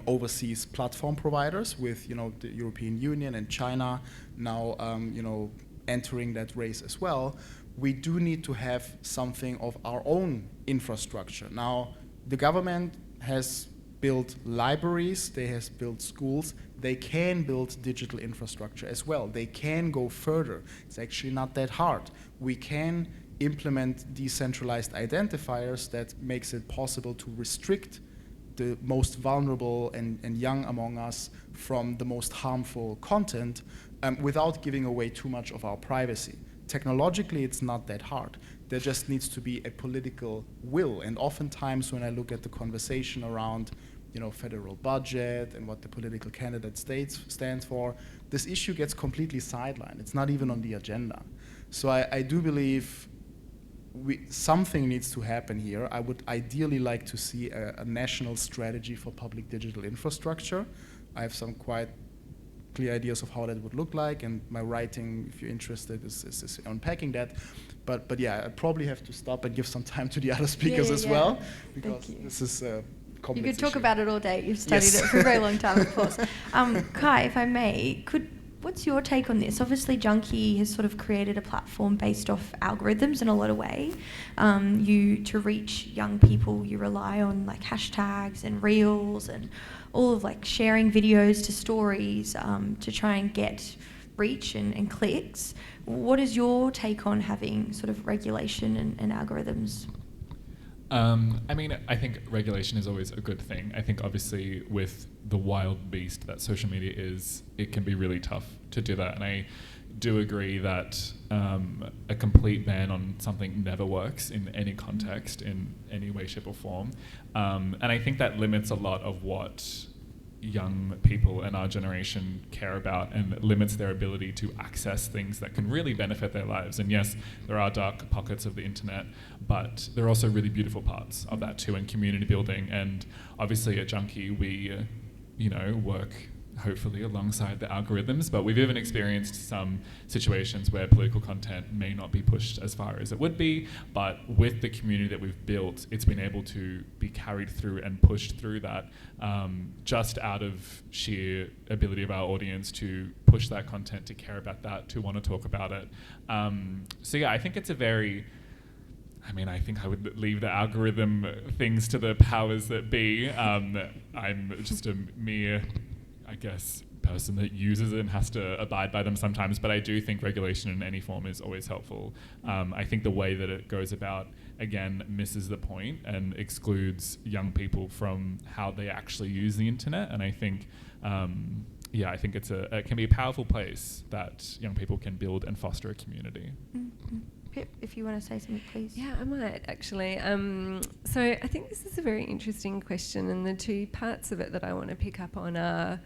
overseas platform providers, with the European Union and China now entering that race as well. We do need to have something of our own infrastructure. Now, the government has built libraries, they have built schools, they can build digital infrastructure as well. They can go further. It's actually not that hard. We can implement decentralized identifiers that makes it possible to restrict the most vulnerable and young among us from the most harmful content without giving away too much of our privacy. Technologically, it's not that hard. There just needs to be a political will. And oftentimes when I look at the conversation around federal budget and what the political candidate stands for, this issue gets completely sidelined. It's not even on the agenda. So I do believe something needs to happen here. I would ideally like to see a national strategy for public digital infrastructure. I have some quite clear ideas of how that would look like, and my writing, if you're interested, is unpacking that. But yeah, I probably have to stop and give some time to the other speakers as well, because this is a complex You could talk issue. about it all day. You've studied it for a very long time, of course. Kai, if I may, what's your take on this? Obviously, Junkie has sort of created a platform based off algorithms in a lot of ways. To reach young people, you rely on like hashtags and reels and all of like sharing videos to stories to try and get reach and clicks. What is your take on having sort of regulation and algorithms? I think regulation is always a good thing. I think obviously with the wild beast that social media is, it can be really tough to do that. And I do agree that a complete ban on something never works in any context, in any way, shape or form. And I think that limits a lot of what young people in our generation care about, and limits their ability to access things that can really benefit their lives. And yes, there are dark pockets of the internet, but there are also really beautiful parts of that too, and community building. And obviously at Junkie, we work hopefully alongside the algorithms, but we've even experienced some situations where political content may not be pushed as far as it would be, but with the community that we've built, it's been able to be carried through and pushed through that, just out of sheer ability of our audience to push that content, to care about that, to want to talk about it. So yeah, I think it's I think I would leave the algorithm things to the powers that be. I'm just a mere, person that uses it and has to abide by them sometimes, but I do think regulation in any form is always helpful. I think the way that it goes about, again, misses the point and excludes young people from how they actually use the internet. And I think, I think it can be a powerful place that young people can build and foster a community. Mm-hmm. Pip, if you want to say something, please. Yeah, I might actually. So I think this is a very interesting question, and the two parts of it that I want to pick up on are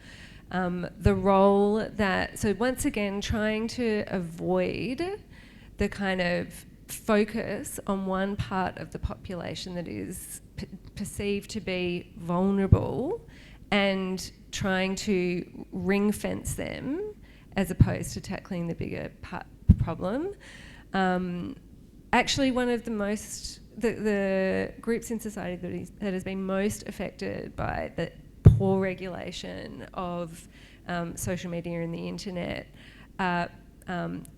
the role that, so once again, trying to avoid the kind of focus on one part of the population that is perceived to be vulnerable, and trying to ring fence them as opposed to tackling the bigger problem. Actually, one of the groups in society that has been most affected by the poor regulation of social media and the internet are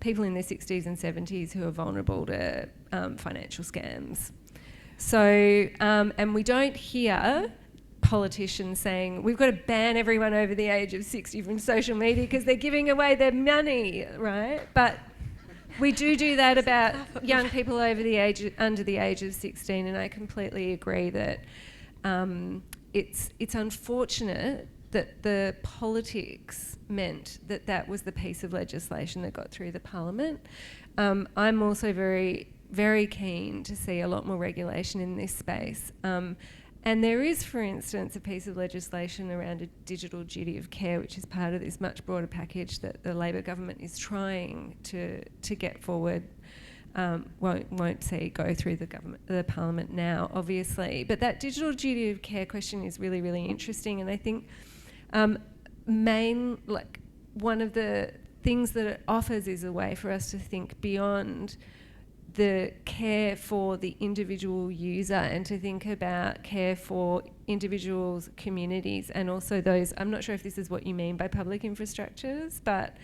people in their 60s and 70s who are vulnerable to financial scams. So, and we don't hear politicians saying we've got to ban everyone over the age of 60 from social media because they're giving away their money, right? But we do that about young people under the age of 16, and I completely agree that it's unfortunate that the politics meant that was the piece of legislation that got through the Parliament. I'm also very, very keen to see a lot more regulation in this space. And there is, for instance, a piece of legislation around a digital duty of care, which is part of this much broader package that the Labor government is trying to get forward. Won't see go through the Parliament now, obviously. But that digital duty of care question is really, really interesting, and I think one of the things that it offers is a way for us to think beyond the care for the individual user and to think about care for individuals, communities, and also those, I'm not sure if this is what you mean by public infrastructures, but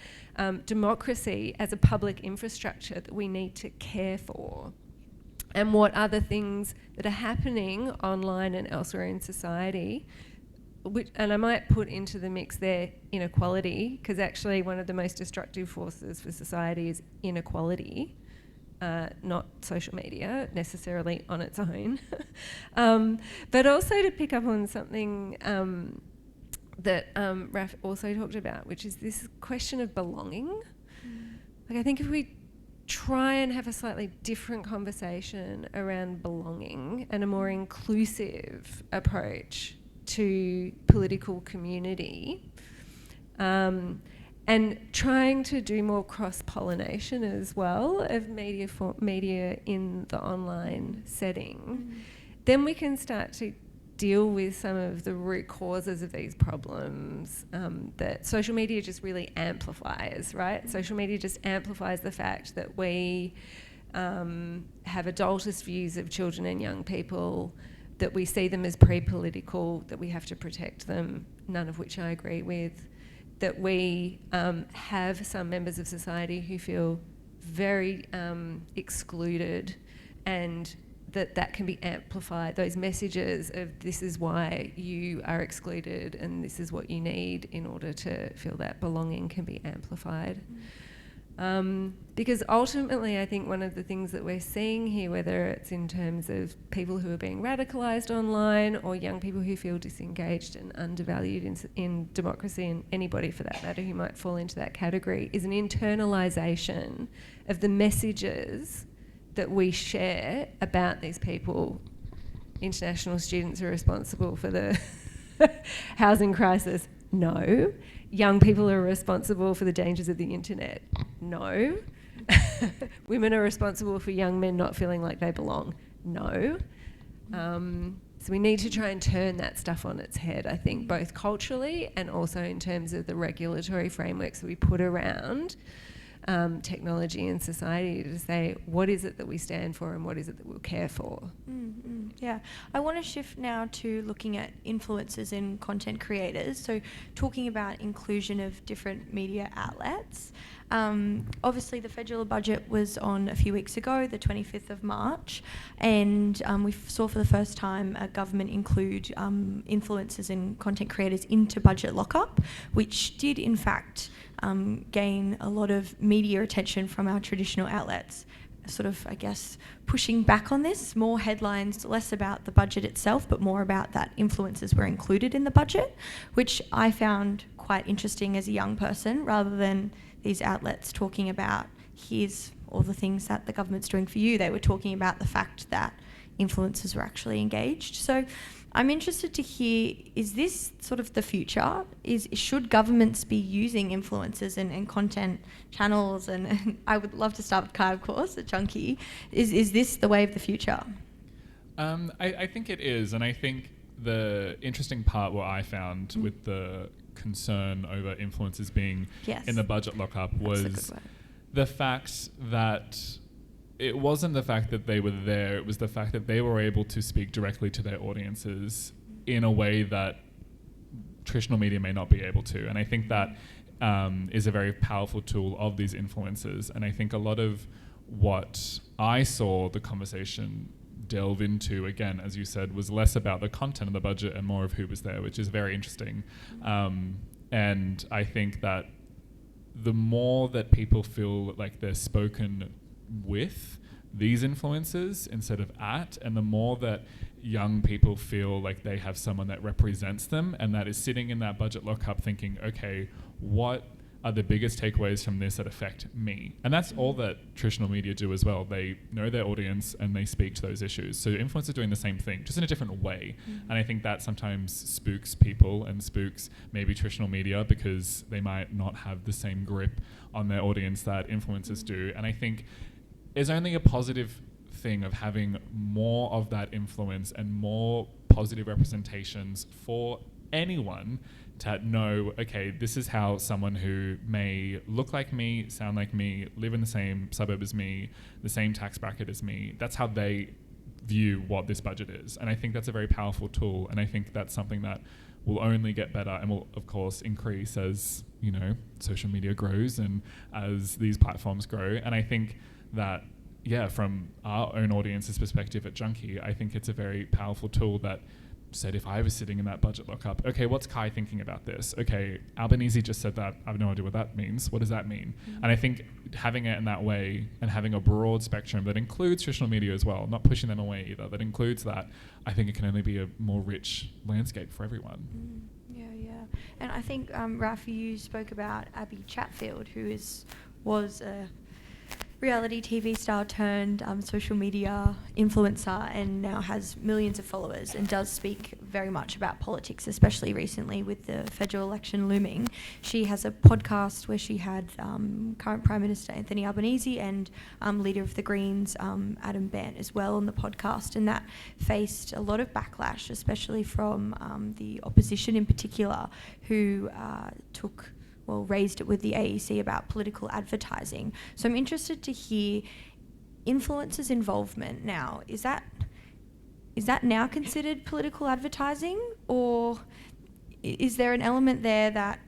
democracy as a public infrastructure that we need to care for. And what other things that are happening online and elsewhere in society, and I might put into the mix there inequality, because actually one of the most destructive forces for society is inequality. Not social media necessarily on its own, but also to pick up on something that Raf also talked about, which is this question of belonging. Like, I think if we try and have a slightly different conversation around belonging and a more inclusive approach to political community, and trying to do more cross-pollination as well of media in the online setting, then we can start to deal with some of the root causes of these problems that social media just really amplifies, right? Social media just amplifies the fact that we have adultist views of children and young people, that we see them as pre-political, that we have to protect them, none of which I agree with, that we have some members of society who feel very excluded, and that can be amplified. Those messages of this is why you are excluded and this is what you need in order to feel that belonging can be amplified. Because ultimately I think one of the things that we're seeing here, whether it's in terms of people who are being radicalised online or young people who feel disengaged and undervalued in democracy, and anybody for that matter who might fall into that category, is an internalisation of the messages that we share about these people. International students are responsible for the housing crisis. No. Young people are responsible for the dangers of the internet. No. Women are responsible for young men not feeling like they belong. No. So we need to try and turn that stuff on its head, I think, both culturally and also in terms of the regulatory frameworks that we put around technology and society, to say what is it that we stand for and what is it that we'll care for. Yeah, I want to shift now to looking at influencers and content creators. So talking about inclusion of different media outlets. Obviously the federal budget was on a few weeks ago, the 25th of March, and we saw for the first time a government include influencers and content creators into budget lockup, which did in fact gain a lot of media attention from our traditional outlets, sort of, I guess, pushing back on this, more headlines, less about the budget itself, but more about that influencers were included in the budget, which I found quite interesting as a young person, rather than these outlets talking about here's all the things that the government's doing for you. They were talking about the fact that influencers were actually engaged. So I'm interested to hear, is this sort of the future? Should governments be using influencers and content channels? And I would love to start with Kai, of course, at Junkie. Is this the way of the future? I think it is. And I think the interesting part, what I found with the concern over influencers being in the budget lockup, was the fact that it wasn't the fact that they were there, it was the fact that they were able to speak directly to their audiences in a way that traditional media may not be able to. And I think that is a very powerful tool of these influencers. And I think a lot of what I saw the conversation delve into, again, as you said, was less about the content of the budget and more of who was there, which is very interesting. And I think that the more that people feel like they're spoken with these influencers instead of at, and the more that young people feel like they have someone that represents them and that is sitting in that budget lockup thinking, okay, what are the biggest takeaways from this that affect me? And that's all that traditional media do as well. They know their audience and they speak to those issues. So influencers are doing the same thing, just in a different way. And I think that sometimes spooks people and spooks maybe traditional media, because they might not have the same grip on their audience that influencers do. And I think there's only a positive thing of having more of that influence and more positive representations for anyone to know, okay, this is how someone who may look like me, sound like me, live in the same suburb as me, the same tax bracket as me, that's how they view what this budget is. And I think that's a very powerful tool, and I think that's something that will only get better and will of course increase as, you know, social media grows and as these platforms grow. And I think that, yeah, from our own audience's perspective at Junkie, I think it's a very powerful tool that said, if I was sitting in that budget lockup, okay, what's Kai thinking about this? Okay, Albanese just said that. I have no idea what that means. What does that mean? And I think having it in that way and having a broad spectrum that includes traditional media as well, not pushing them away either, that includes that, I think it can only be a more rich landscape for everyone. Yeah. And I think, Raf, you spoke about Abby Chatfield, who was a reality TV star turned social media influencer and now has millions of followers and does speak very much about politics, especially recently with the federal election looming. She has a podcast where she had current Prime Minister Anthony Albanese and leader of the Greens, Adam Bent, as well on the podcast, and that faced a lot of backlash, especially from the opposition in particular, who raised it with the AEC about political advertising. So I'm interested to hear influencers' involvement now. Is that now considered political advertising, or is there an element there that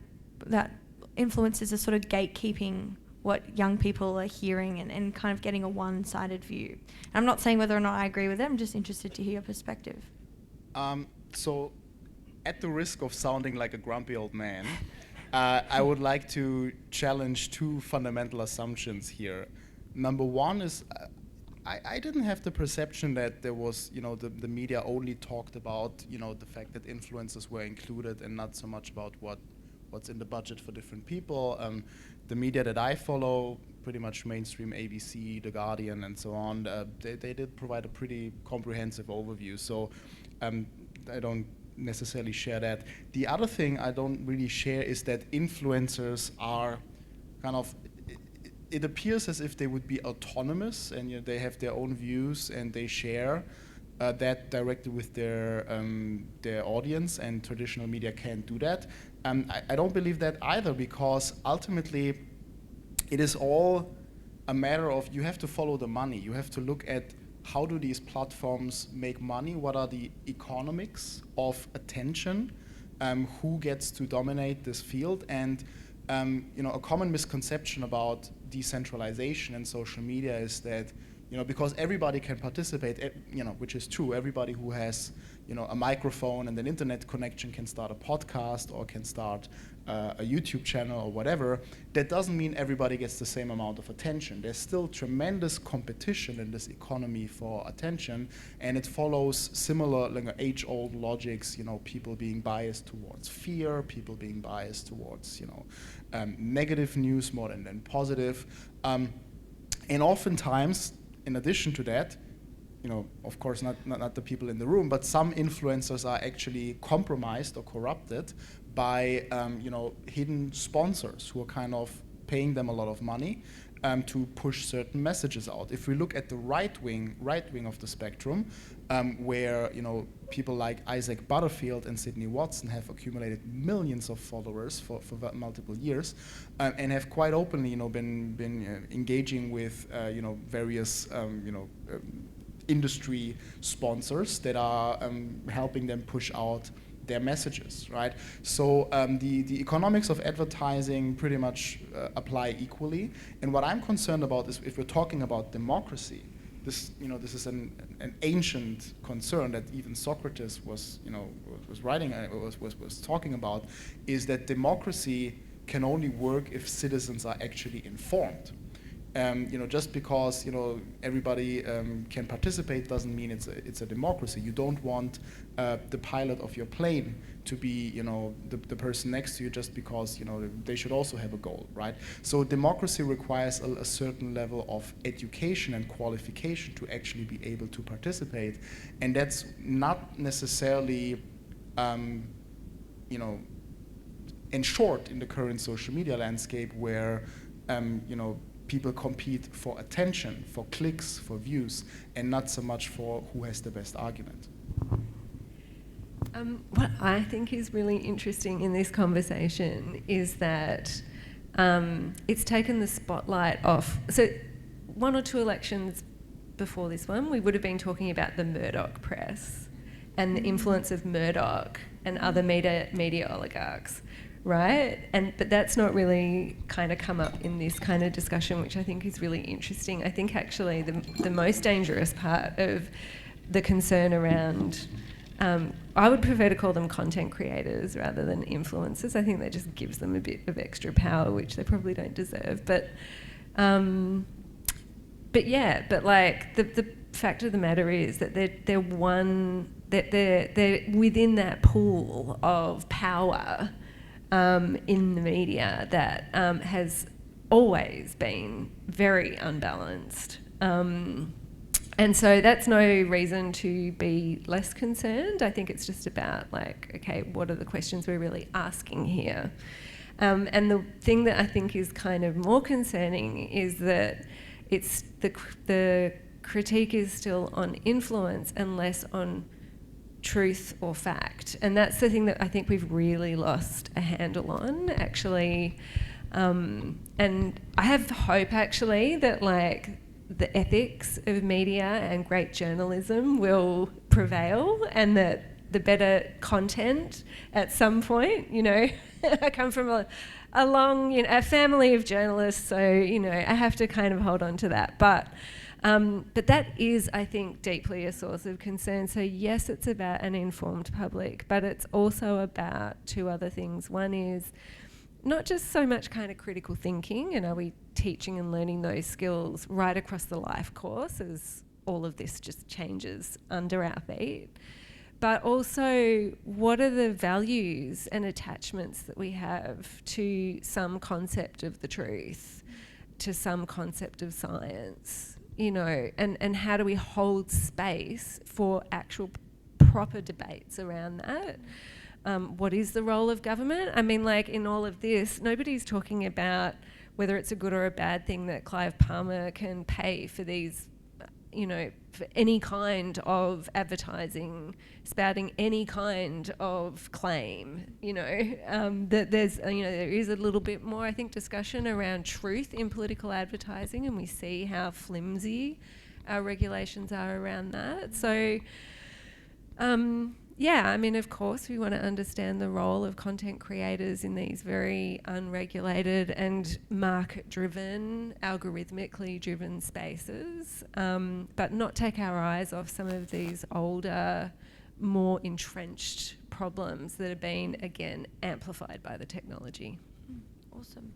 influencers are sort of gatekeeping what young people are hearing and kind of getting a one-sided view? And I'm not saying whether or not I agree with it, I'm just interested to hear your perspective. So, at the risk of sounding like a grumpy old man, I would like to challenge two fundamental assumptions here. Number one is I didn't have the perception that there was, the media only talked about, the fact that influencers were included and not so much about what's in the budget for different people. The media that I follow, pretty much mainstream ABC, The Guardian, and so on, they did provide a pretty comprehensive overview. So I don't necessarily share that. The other thing I don't really share is that influencers are kind of, it appears as if they would be autonomous and they have their own views and they share that directly with their audience, and traditional media can't do that. I don't believe that either, because ultimately it is all a matter of, you have to follow the money. You have to look at how do these platforms make money? What are the economics of attention? Who gets to dominate this field? And a common misconception about decentralization in social media is that, because everybody can participate, which is true. Everybody who has, a microphone and an internet connection can start a podcast or can start a YouTube channel or whatever. That doesn't mean everybody gets the same amount of attention. There's still tremendous competition in this economy for attention, and it follows similar age-old logics. People being biased towards fear, people being biased towards negative news more than positive, and oftentimes, in addition to that, of course not the people in the room, but some influencers are actually compromised or corrupted by hidden sponsors who are kind of paying them a lot of money to push certain messages out. If we look at the right wing of the spectrum, where people like Isaac Butterfield and Sidney Watson have accumulated millions of followers for multiple years, and have quite openly been engaging with various industry sponsors that are helping them push out their messages, right? So the economics of advertising pretty much apply equally. And what I'm concerned about is, if we're talking about democracy, this is an ancient concern that even Socrates was talking about, is that democracy can only work if citizens are actually informed. Just because everybody can participate doesn't mean it's a democracy. You don't want the pilot of your plane to be the person next to you just because they should also have a goal, right? So democracy requires a certain level of education and qualification to actually be able to participate, and that's not necessarily ensured in the current social media landscape, where people compete for attention, for clicks, for views, and not so much for who has the best argument. What I think is really interesting in this conversation is that it's taken the spotlight off. So 1 or 2 elections before this one, we would have been talking about the Murdoch press and the influence of Murdoch and other media oligarchs. Right? But that's not really kind of come up in this kind of discussion, which I think is really interesting. I think actually the most dangerous part of the concern around, I would prefer to call them content creators rather than influencers. I think that just gives them a bit of extra power, which they probably don't deserve. But like the fact of the matter is that they're within that pool of power in the media that has always been very unbalanced. And so that's no reason to be less concerned. I think it's just about like, okay, what are the questions we're really asking here? And the thing that I think is kind of more concerning is that it's the critique is still on influence and less on truth or fact. And that's the thing that I think we've really lost a handle on, actually. And I have hope, actually, that like the ethics of media and great journalism will prevail, and that the better content at some point, you know, I come from a long, you know, a family of journalists, so, you know, I have to kind of hold on to that. But that is, I think, deeply a source of concern. So yes, it's about an informed public, but it's also about two other things. One is not just so much kind of critical thinking, and are we teaching and learning those skills right across the life course as all of this just changes under our feet, but also what are the values and attachments that we have to some concept of the truth, to some concept of science, you know, and how do we hold space for actual proper debates around that? What is the role of government? I mean, like in all of this, nobody's talking about whether it's a good or a bad thing that Clive Palmer can pay for these, you know, for any kind of advertising, spouting any kind of claim, you know, that there's, you know, there is a little bit more, I think, discussion around truth in political advertising, and we see how flimsy our regulations are around that. So, yeah, I mean, of course, we want to understand the role of content creators in these very unregulated and market-driven, algorithmically driven spaces, but not take our eyes off some of these older, more entrenched problems that are being, again, amplified by the technology. Awesome.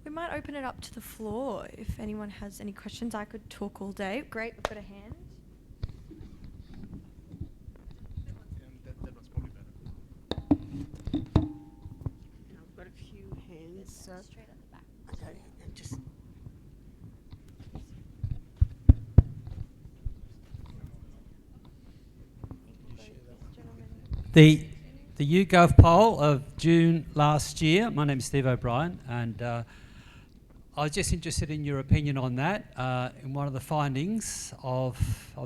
We might open it up to the floor if anyone has any questions. I could talk all day. Great, we've got a hand. I've got a few hands, so Straight at the back. okay, and just the YouGov poll of June last year. My name is Steve O'Brien, and I was just interested in your opinion on that. In one of the findings of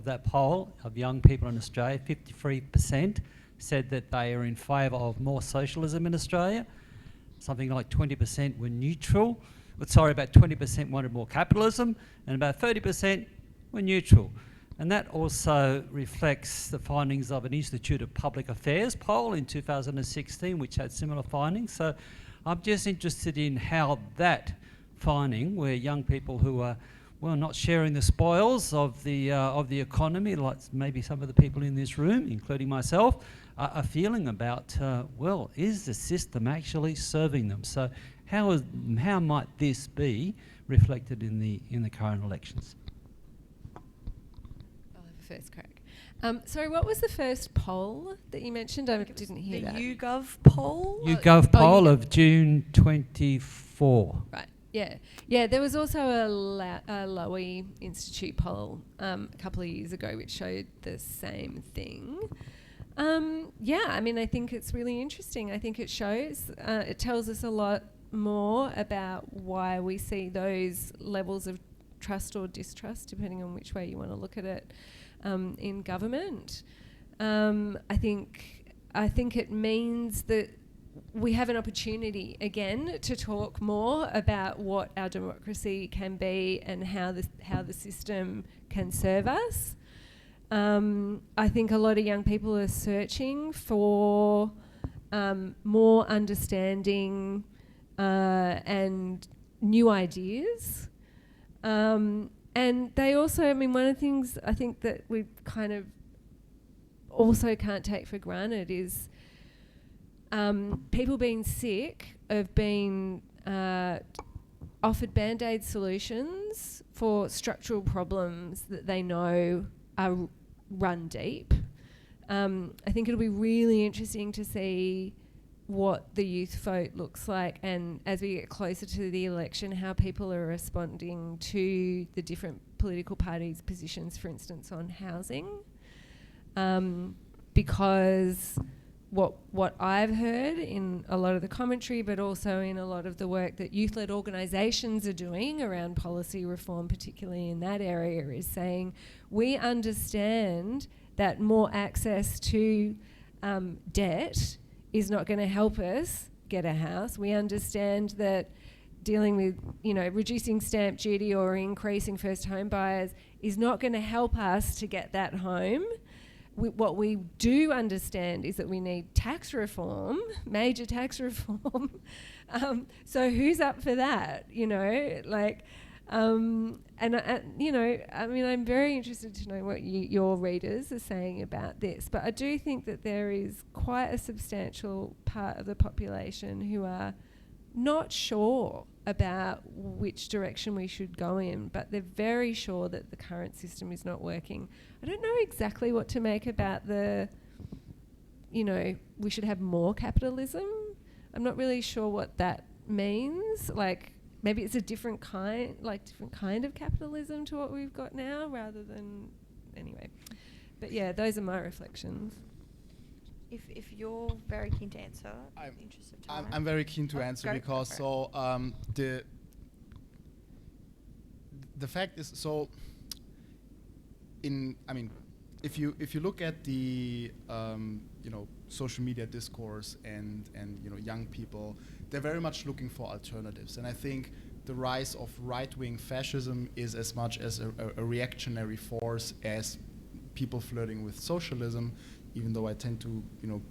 that poll of young people in Australia, 53% said that they are in favour of more socialism in Australia. Something like 20% were neutral. About 20% wanted more capitalism, and about 30% were neutral. And that also reflects the findings of an Institute of Public Affairs poll in 2016, which had similar findings. So I'm just interested in how that finding, where young people who are not sharing the spoils of the economy, like maybe some of the people in this room, including myself, are feeling about, is the system actually serving them? So how might this be reflected in the current elections? I'll have a first crack. Sorry, what was the first poll that you mentioned? I didn't hear that. The YouGov poll? YouGov poll of June 24. Right. Yeah. There was also a Lowy Institute poll a couple of years ago which showed the same thing. I mean, I think it's really interesting. I think it shows, it tells us a lot more about why we see those levels of trust or distrust, depending on which way you want to look at it, in government. I think it means that we have an opportunity again to talk more about what our democracy can be and how the system can serve us. I think a lot of young people are searching for more understanding and new ideas. And they also, I mean, one of the things I think that we kind of also can't take for granted is people being sick of being offered band-aid solutions for structural problems that they know are run deep. I think it'll be really interesting to see what the youth vote looks like, and as we get closer to the election, how people are responding to the different political parties' positions, for instance, on housing. Because what I've heard in a lot of the commentary, but also in a lot of the work that youth-led organisations are doing around policy reform, particularly in that area, is saying we understand that more access to debt is not going to help us get a house. We understand that dealing with, reducing stamp duty or increasing first home buyers is not going to help us to get that home. What we do understand is that we need tax reform, major tax reform. So who's up for that? I'm very interested to know what your readers are saying about this. But I do think that there is quite a substantial part of the population who are not sure about which direction we should go in, but they're very sure that the current system is not working. I don't know exactly what to make about we should have more capitalism. I'm not really sure what that means. Maybe it's a different kind of capitalism to what we've got now, rather than, anyway. But yeah, those are my reflections. If you're very keen to answer, in the interest of time. I'm very keen to answer because the fact is if you look at the social media discourse and young people, they're very much looking for alternatives, and I think the rise of right-wing fascism is as much as a reactionary force as people flirting with socialism, even though I tend to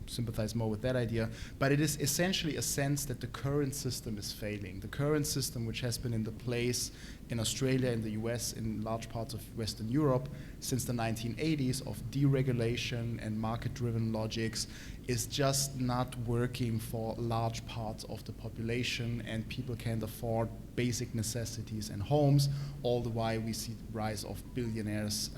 sympathize more with that idea. But it is essentially a sense that the current system is failing. The current system, which has been in the place in Australia, in the US, in large parts of Western Europe since the 1980s, of deregulation and market-driven logics, is just not working for large parts of the population, and people can't afford basic necessities and homes, all the while we see the rise of billionaires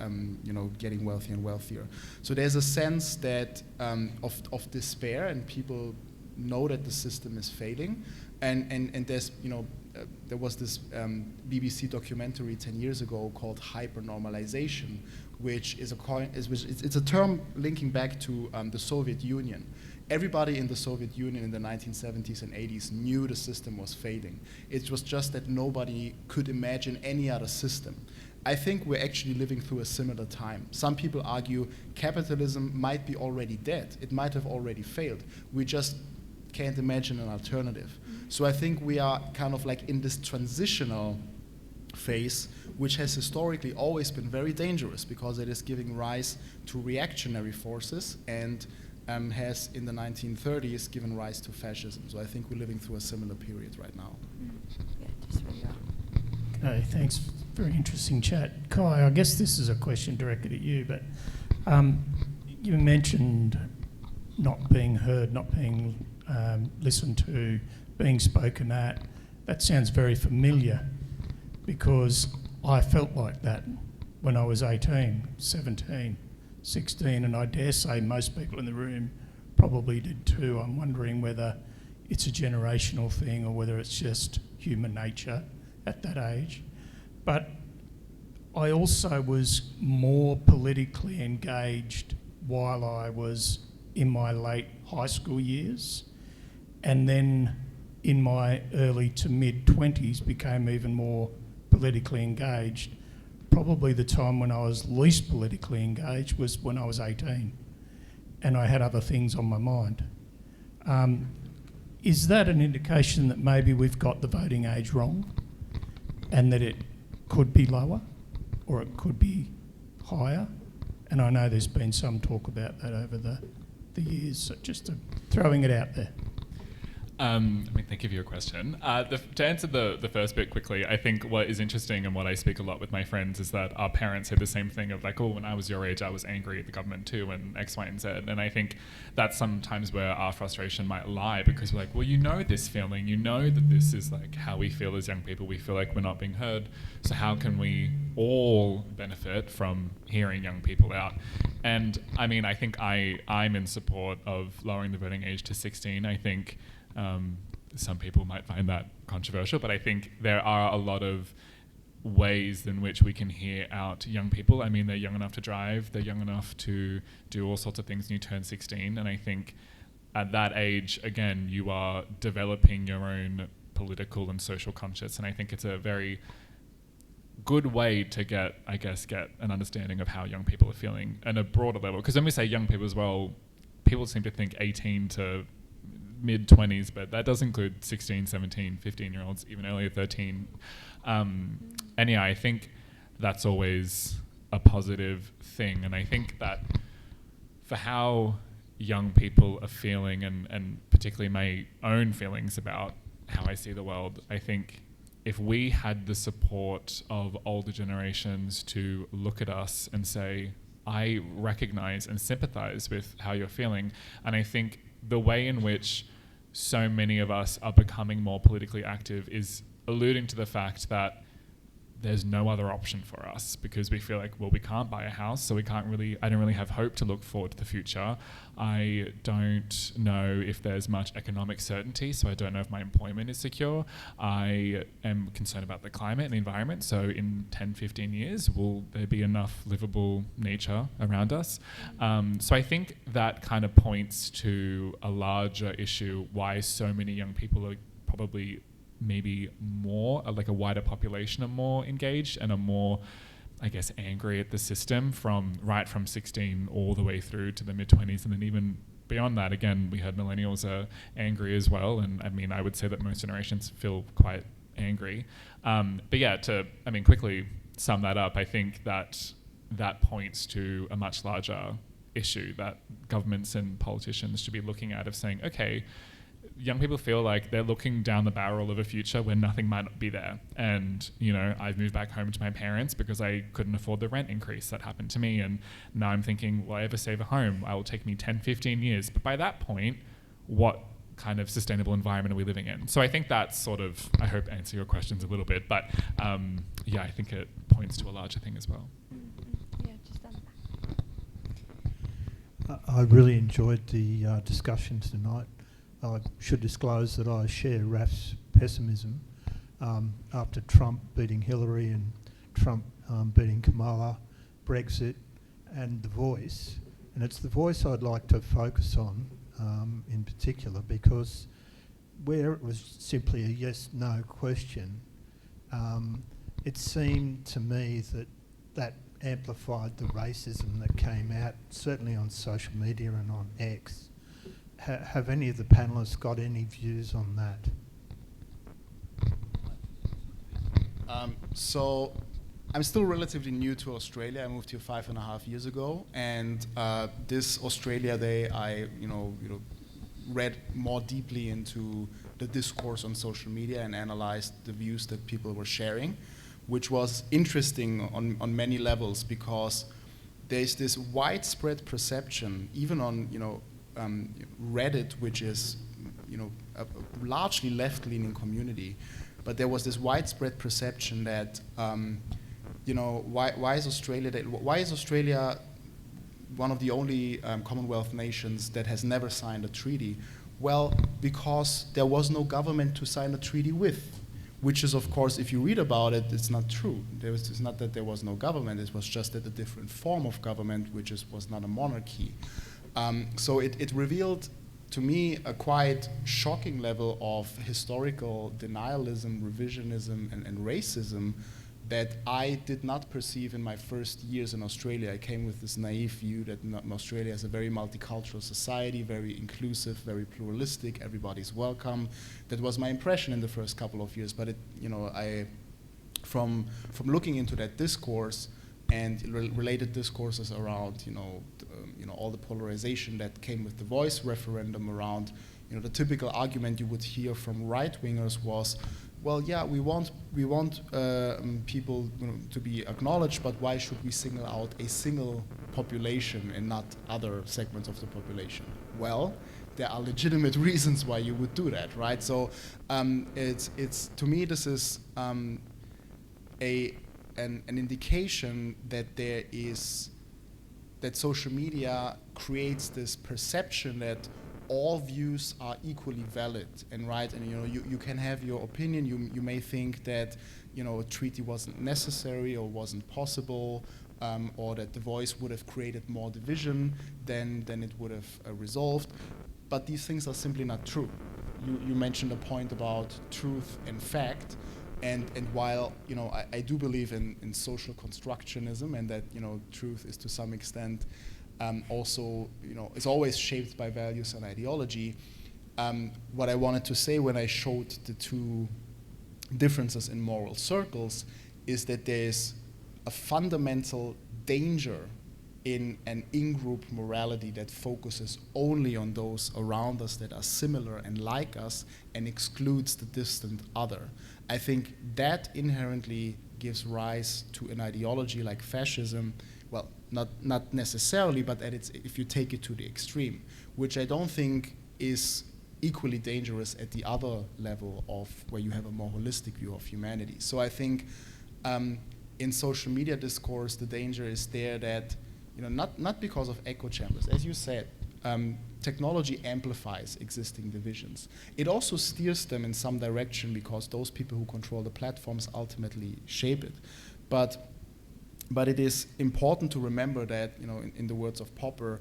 getting wealthier and wealthier. So there's a sense that of despair, and people know that the system is failing, and there's there was this BBC documentary 10 years ago called Hypernormalization, which is it's a term linking back to the Soviet Union. Everybody in the Soviet Union in the 1970s and 80s knew the system was failing. It was just that nobody could imagine any other system. I think we're actually living through a similar time. Some people argue capitalism might be already dead. It might have already failed. We just can't imagine an alternative. So I think we are kind of like in this transitional phase, which has historically always been very dangerous because it is giving rise to reactionary forces, and has in the 1930s given rise to fascism. So I think we're living through a similar period right now. Okay, thanks. Very interesting chat. Kai, I guess this is a question directed at you, but you mentioned not being heard, not being listened to, being spoken at. That sounds very familiar, because I felt like that when I was 18, 17, 16, and I dare say most people in the room probably did too. I'm wondering whether it's a generational thing or whether it's just human nature at that age. But I also was more politically engaged while I was in my late high school years, and then in my early to mid-20s became even more politically engaged. Probably the time when I was least politically engaged was when I was 18, and I had other things on my mind. Is that an indication that maybe we've got the voting age wrong, and that it could be lower or it could be higher? And I know there's been some talk about that over the years, so just throwing it out there. Thank you for your question. To answer the first bit quickly, I think what is interesting and what I speak a lot with my friends is that our parents say the same thing of like, oh, when I was your age, I was angry at the government too, and X, Y, and Z. And I think that's sometimes where our frustration might lie, because we're like, well, you know this feeling, you know that this is like how we feel as young people. We feel like we're not being heard. So how can we all benefit from hearing young people out? And I mean, I think I'm in support of lowering the voting age to 16. I think some people might find that controversial, but I think there are a lot of ways in which we can hear out young people. I mean, they're young enough to drive, they're young enough to do all sorts of things when you turn 16, and I think at that age, again, you are developing your own political and social conscience, and I think it's a very good way to get an understanding of how young people are feeling at a broader level. Because when we say young people as well, people seem to think 18 to mid-20s, but that does include 16, 17, 15-year-olds, even earlier 13. And yeah, I think that's always a positive thing. And I think that for how young people are feeling, and particularly my own feelings about how I see the world, I think if we had the support of older generations to look at us and say, I recognize and sympathize with how you're feeling, and I think the way in which so many of us are becoming more politically active is alluding to the fact that there's no other option for us, because we feel like, well, we can't buy a house, so I don't really have hope to look forward to the future. I don't know if there's much economic certainty, so I don't know if my employment is secure. I am concerned about the climate and the environment, so in 10, 15 years, will there be enough livable nature around us? So I think that kind of points to a larger issue, why so many young people are probably maybe more, like a wider population are more engaged and are more, I guess, angry at the system from 16 all the way through to the mid-20s. And then even beyond that, again, we had millennials are angry as well. And I mean, I would say that most generations feel quite angry. But yeah, quickly sum that up, I think that points to a much larger issue that governments and politicians should be looking at, of saying, okay, young people feel like they're looking down the barrel of a future where nothing might not be there. And, you know, I've moved back home to my parents because I couldn't afford the rent increase that happened to me. And now I'm thinking, will I ever save a home? It will take me 10, 15 years. But by that point, what kind of sustainable environment are we living in? So I think that's sort of, I hope answer your questions a little bit. But yeah, I think it points to a larger thing as well. Yeah, just done that. I really enjoyed the discussion tonight. I should disclose that I share Raf's pessimism after Trump beating Hillary and Trump beating Kamala, Brexit and The Voice. And it's The Voice I'd like to focus on in particular, because where it was simply a yes-no question, it seemed to me that amplified the racism that came out, certainly on social media and on X. Have any of the panellists got any views on that? So I'm still relatively new to Australia. I moved here 5.5 years ago, and this Australia Day, I read more deeply into the discourse on social media and analyzed the views that people were sharing, which was interesting on many levels, because there's this widespread perception, even on Reddit, which is a largely left-leaning community, but there was this widespread perception that why is Australia one of the only Commonwealth nations that has never signed a treaty? Well, because there was no government to sign a treaty with, which is, of course, if you read about it, it's not true. It's not that there was no government, it was just that a different form of government, which was not a monarchy. So it revealed to me a quite shocking level of historical denialism, revisionism, and racism that I did not perceive in my first years in Australia. I came with this naive view that Australia is a very multicultural society, very inclusive, very pluralistic, everybody's welcome. That was my impression in the first couple of years, but from looking into that discourse and related discourses around, all the polarization that came with the Voice referendum, around, the typical argument you would hear from right-wingers was, well, yeah, we want people to be acknowledged, but why should we single out a single population and not other segments of the population? Well, there are legitimate reasons why you would do that, right? So it's to me, this is an indication that that social media creates this perception that all views are equally valid and right, and you can have your opinion. You may think that a treaty wasn't necessary or wasn't possible, or that the voice would have created more division than it would have resolved. But these things are simply not true. You mentioned a point about truth and fact, and while I do believe in social constructionism, and that truth is to some extent also is always shaped by values and ideology. What I wanted to say when I showed the two differences in moral circles is that there's a fundamental danger in an in-group morality that focuses only on those around us that are similar and like us and excludes the distant other. I think that inherently gives rise to an ideology like fascism. Well, not necessarily, but if you take it to the extreme, which I don't think is equally dangerous at the other level of where you have a more holistic view of humanity. So I think in social media discourse, the danger is there that not because of echo chambers, as you said, technology amplifies existing divisions. It also steers them in some direction because those people who control the platforms ultimately shape it. But it is important to remember that, in the words of Popper,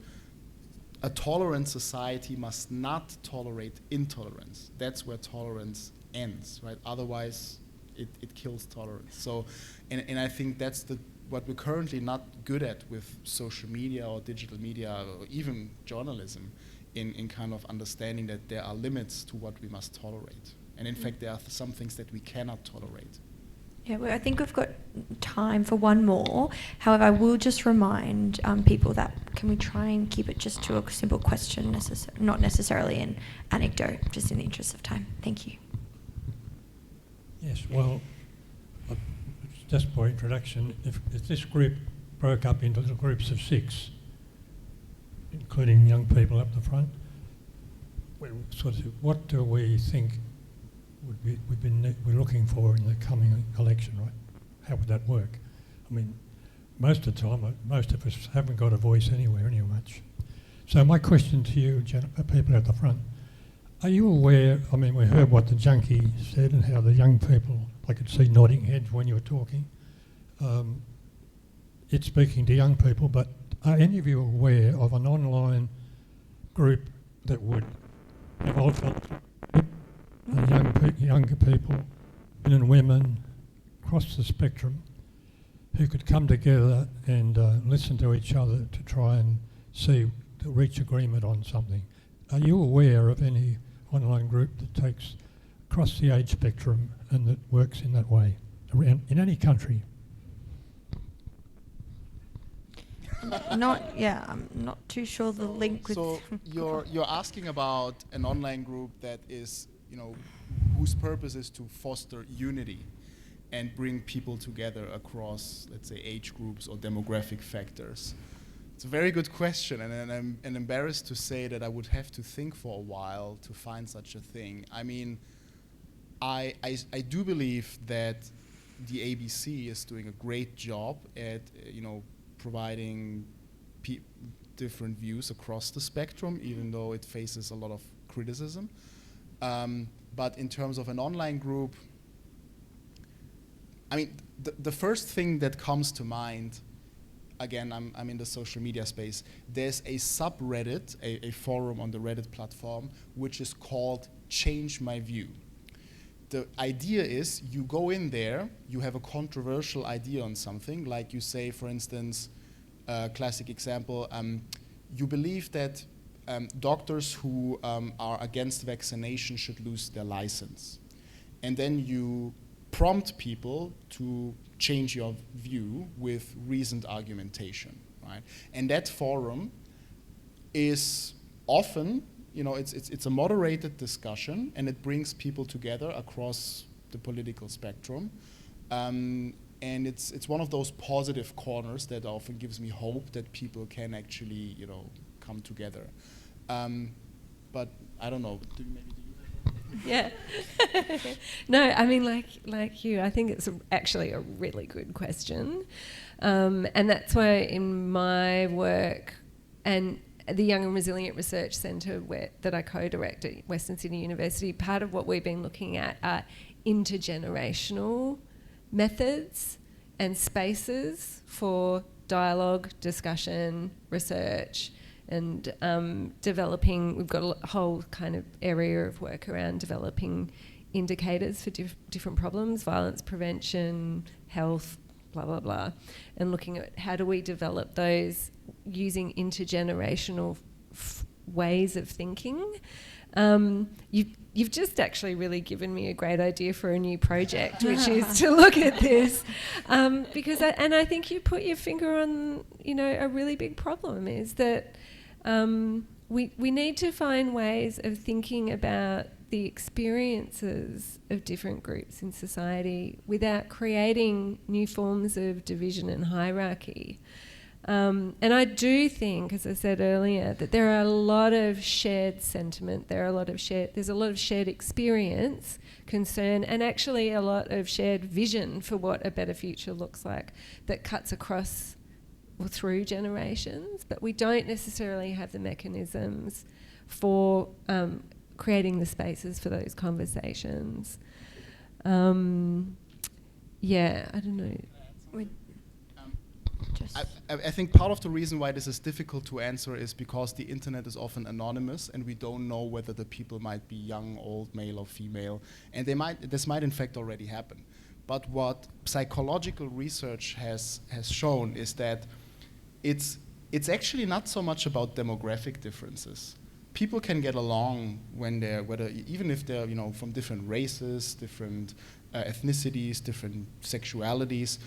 a tolerant society must not tolerate intolerance. That's where tolerance ends, right? Otherwise, it kills tolerance. So, and I think that's what we're currently not good at with social media or digital media or even journalism, in kind of understanding that there are limits to what we must tolerate. And in fact, there are some things that we cannot tolerate. Yeah, well, I think we've got time for one more. However, I will just remind people that can we try and keep it just to a simple question, not necessarily an anecdote, just in the interest of time. Thank you. Yes, well, just by introduction, if this group broke up into little groups of 6, including young people up the front, what do we think we're looking for in the coming election, right? How would that work? I mean, most of the time, most of us haven't got a voice anywhere much. So my question to you, people at the front, are you aware, I mean, we heard what the junkie said and how the young people, I could see nodding heads when you were talking. It's speaking to young people, but are any of you aware of an online group that would have younger people, men and women, across the spectrum, who could come together and listen to each other to try and to reach agreement on something? Are you aware of any online group that takes across the age spectrum and that works in that way in any country? I'm not too sure the link with. So you're asking about an online group that is, whose purpose is to foster unity and bring people together across, let's say, age groups or demographic factors. It's a very good question, and I'm embarrassed to say that I would have to think for a while to find such a thing. I mean, I do believe that the ABC is doing a great job at providing different views across the spectrum, even though it faces a lot of criticism. But in terms of an online group, I mean, the first thing that comes to mind, again, I'm in the social media space, there's a subreddit, a forum on the Reddit platform, which is called Change My View. The idea is you go in there, you have a controversial idea on something, like you say, for instance, classic example, you believe that doctors who are against vaccination should lose their license. And then you prompt people to change your view with reasoned argumentation, right? And that forum is often, it's a moderated discussion, and it brings people together across the political spectrum. And it's one of those positive corners that often gives me hope that people can actually, come together. But I don't know. Yeah. No, I mean, like you, I think it's actually a really good question. And that's why in my work and the Young and Resilient Research Centre that I co-direct at Western Sydney University, part of what we've been looking at are intergenerational methods and spaces for dialogue, discussion, research, and developing. We've got a whole kind of area of work around developing indicators for different problems, violence prevention, health, blah, blah, blah, and looking at how do we develop those using intergenerational ways of thinking. You've just actually really given me a great idea for a new project, which is to look at this, because I think you put your finger on, a really big problem is that we need to find ways of thinking about the experiences of different groups in society without creating new forms of division and hierarchy. And I do think, as I said earlier, that there are a lot of shared sentiment, there's a lot of shared experience, concern, and actually a lot of shared vision for what a better future looks like that cuts across or through generations, but we don't necessarily have the mechanisms for creating the spaces for those conversations. I don't know. I think part of the reason why this is difficult to answer is because the internet is often anonymous, and we don't know whether the people might be young, old, male or female, and this might in fact already happen. But what psychological research has shown is that it's actually not so much about demographic differences. People can get along even if they're from different races, different ethnicities, different sexualities.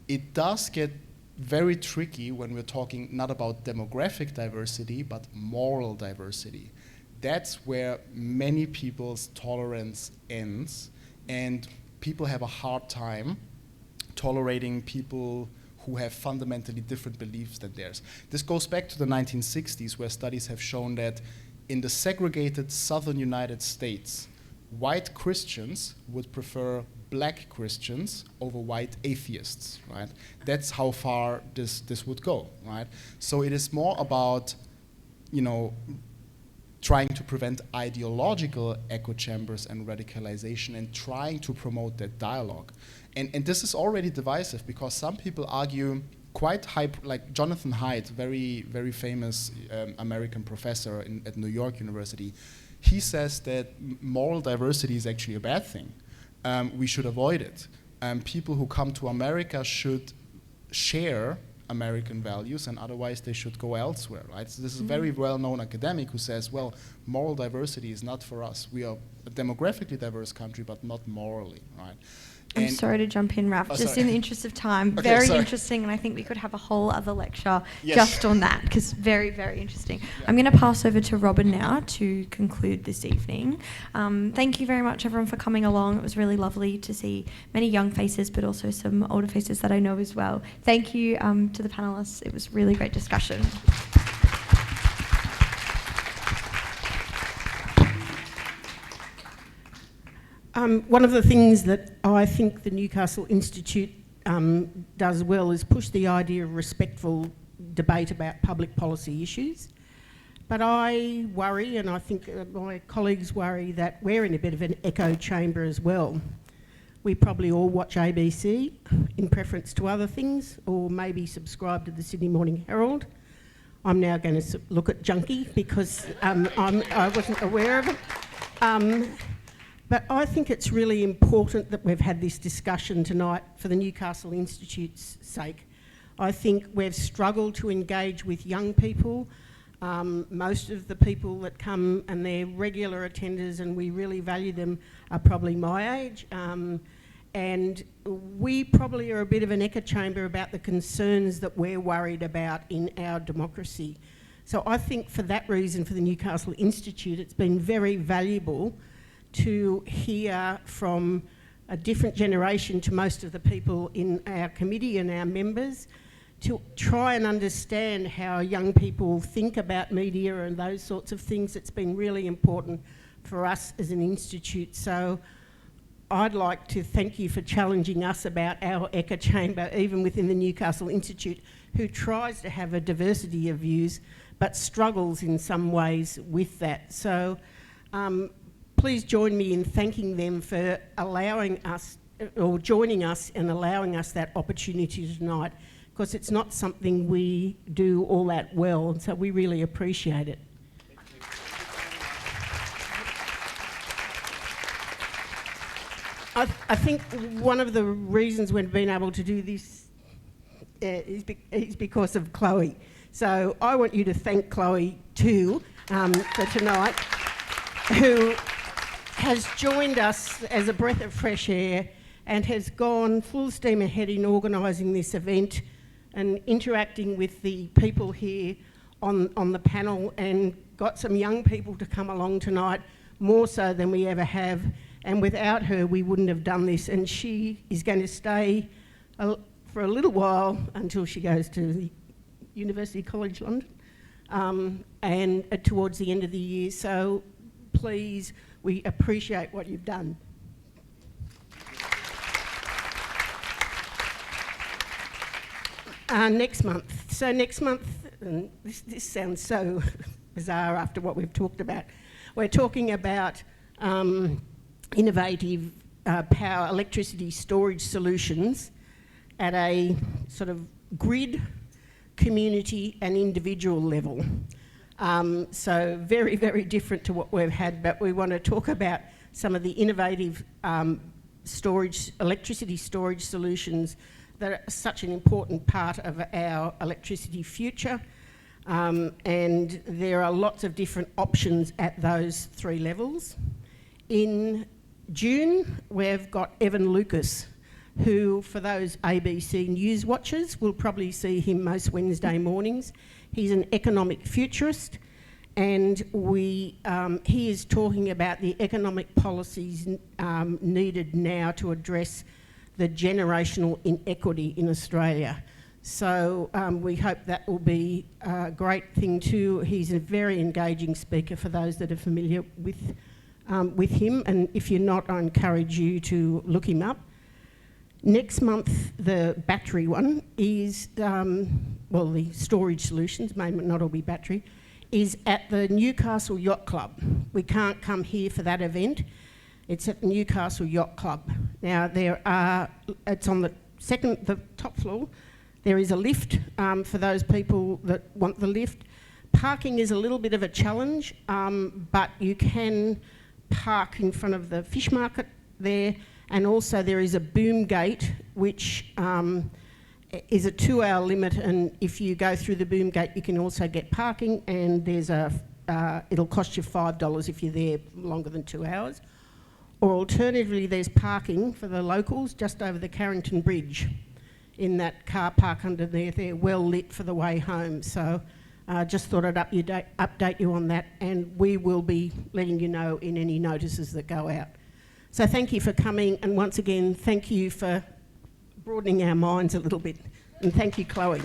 It does get very tricky when we're talking not about demographic diversity, but moral diversity. That's where many people's tolerance ends, and people have a hard time tolerating people who have fundamentally different beliefs than theirs. This goes back to the 1960s, where studies have shown that in the segregated southern United States, white Christians would prefer black Christians over white atheists, right? That's how far this would go, right? So it is more about, trying to prevent ideological echo chambers and radicalization and trying to promote that dialogue. And this is already divisive because some people argue quite like Jonathan Haidt, very, very famous American professor at New York University. He says that moral diversity is actually a bad thing. We should avoid it. People who come to America should share American values, and otherwise they should go elsewhere, right? So this is a very well-known academic who says, well, moral diversity is not for us. We are a demographically diverse country, but not morally, right? I'm sorry to jump in, Raf, just in the interest of time. Okay, very sorry. Interesting, and I think we could have a whole other lecture Yes. just on that, because very, very interesting. Yeah. I'm going to pass over to Robin now to conclude this evening. Thank you very much, everyone, for coming along. It was really lovely to see many young faces, but also some older faces that I know as well. Thank you to the panellists. It was a really great discussion. One of the things that I think the Newcastle Institute does well is push the idea of respectful debate about public policy issues. But I worry, and I think my colleagues worry, that we're in a bit of an echo chamber as well. We probably all watch ABC in preference to other things, or maybe subscribe to the Sydney Morning Herald. I'm now going to look at Junkie because I wasn't aware of it. But I think it's really important that we've had this discussion tonight for the Newcastle Institute's sake. I think we've struggled to engage with young people. Most of the people that come and they're regular attenders and we really value them are probably my age. And we probably are a bit of an echo chamber about the concerns that we're worried about in our democracy. So I think for that reason, for the Newcastle Institute, it's been very valuable to hear from a different generation to most of the people in our committee and our members, to try and understand how young people think about media and those sorts of things. It's been really important for us as an institute. So I'd like to thank you for challenging us about our echo chamber, even within the Newcastle Institute, who tries to have a diversity of views but struggles in some ways with that. So please join me in thanking them for allowing us, or joining us and allowing us that opportunity tonight, because it's not something we do all that well, and so we really appreciate it. I think one of the reasons we've been able to do this is because of Chloe. So I want you to thank Chloe too for tonight, who has joined us as a breath of fresh air and has gone full steam ahead in organising this event and interacting with the people here on the panel, and got some young people to come along tonight, more so than we ever have. And without her, we wouldn't have done this. And she is going to stay for a little while until she goes to the University College London, and towards the end of the year. So please, we appreciate what you've done. Next month. So next month, and this sounds so bizarre after what we've talked about. We're talking about innovative power electricity storage solutions at a sort of grid, community and individual level. So very, very different to what we've had, but we want to talk about some of the innovative electricity storage solutions that are such an important part of our electricity future. And there are lots of different options at those three levels. In June, we've got Evan Lucas, who, for those ABC News watchers, will probably see him most Wednesday mornings. He's an economic futurist, and he is talking about the economic policies needed now to address the generational inequity in Australia. So we hope that will be a great thing too. He's a very engaging speaker for those that are familiar with him, and if you're not, I encourage you to look him up. Next month, the battery one is, the storage solutions, may not all be battery, is at the Newcastle Yacht Club. We can't come here for that event. It's at the Newcastle Yacht Club. Now, it's on the top floor. There is a lift for those people that want the lift. Parking is a little bit of a challenge, but you can park in front of the fish market there, and also there is a boom gate which is a 2-hour limit, and if you go through the boom gate you can also get parking, and there's it'll cost you $5 if you're there longer than 2 hours. Or alternatively, there's parking for the locals just over the Carrington Bridge in that car park under there. They're well lit for the way home. So just thought I'd update you on that, and we will be letting you know in any notices that go out. So thank you for coming, and once again, thank you for broadening our minds a little bit. And thank you, Chloe.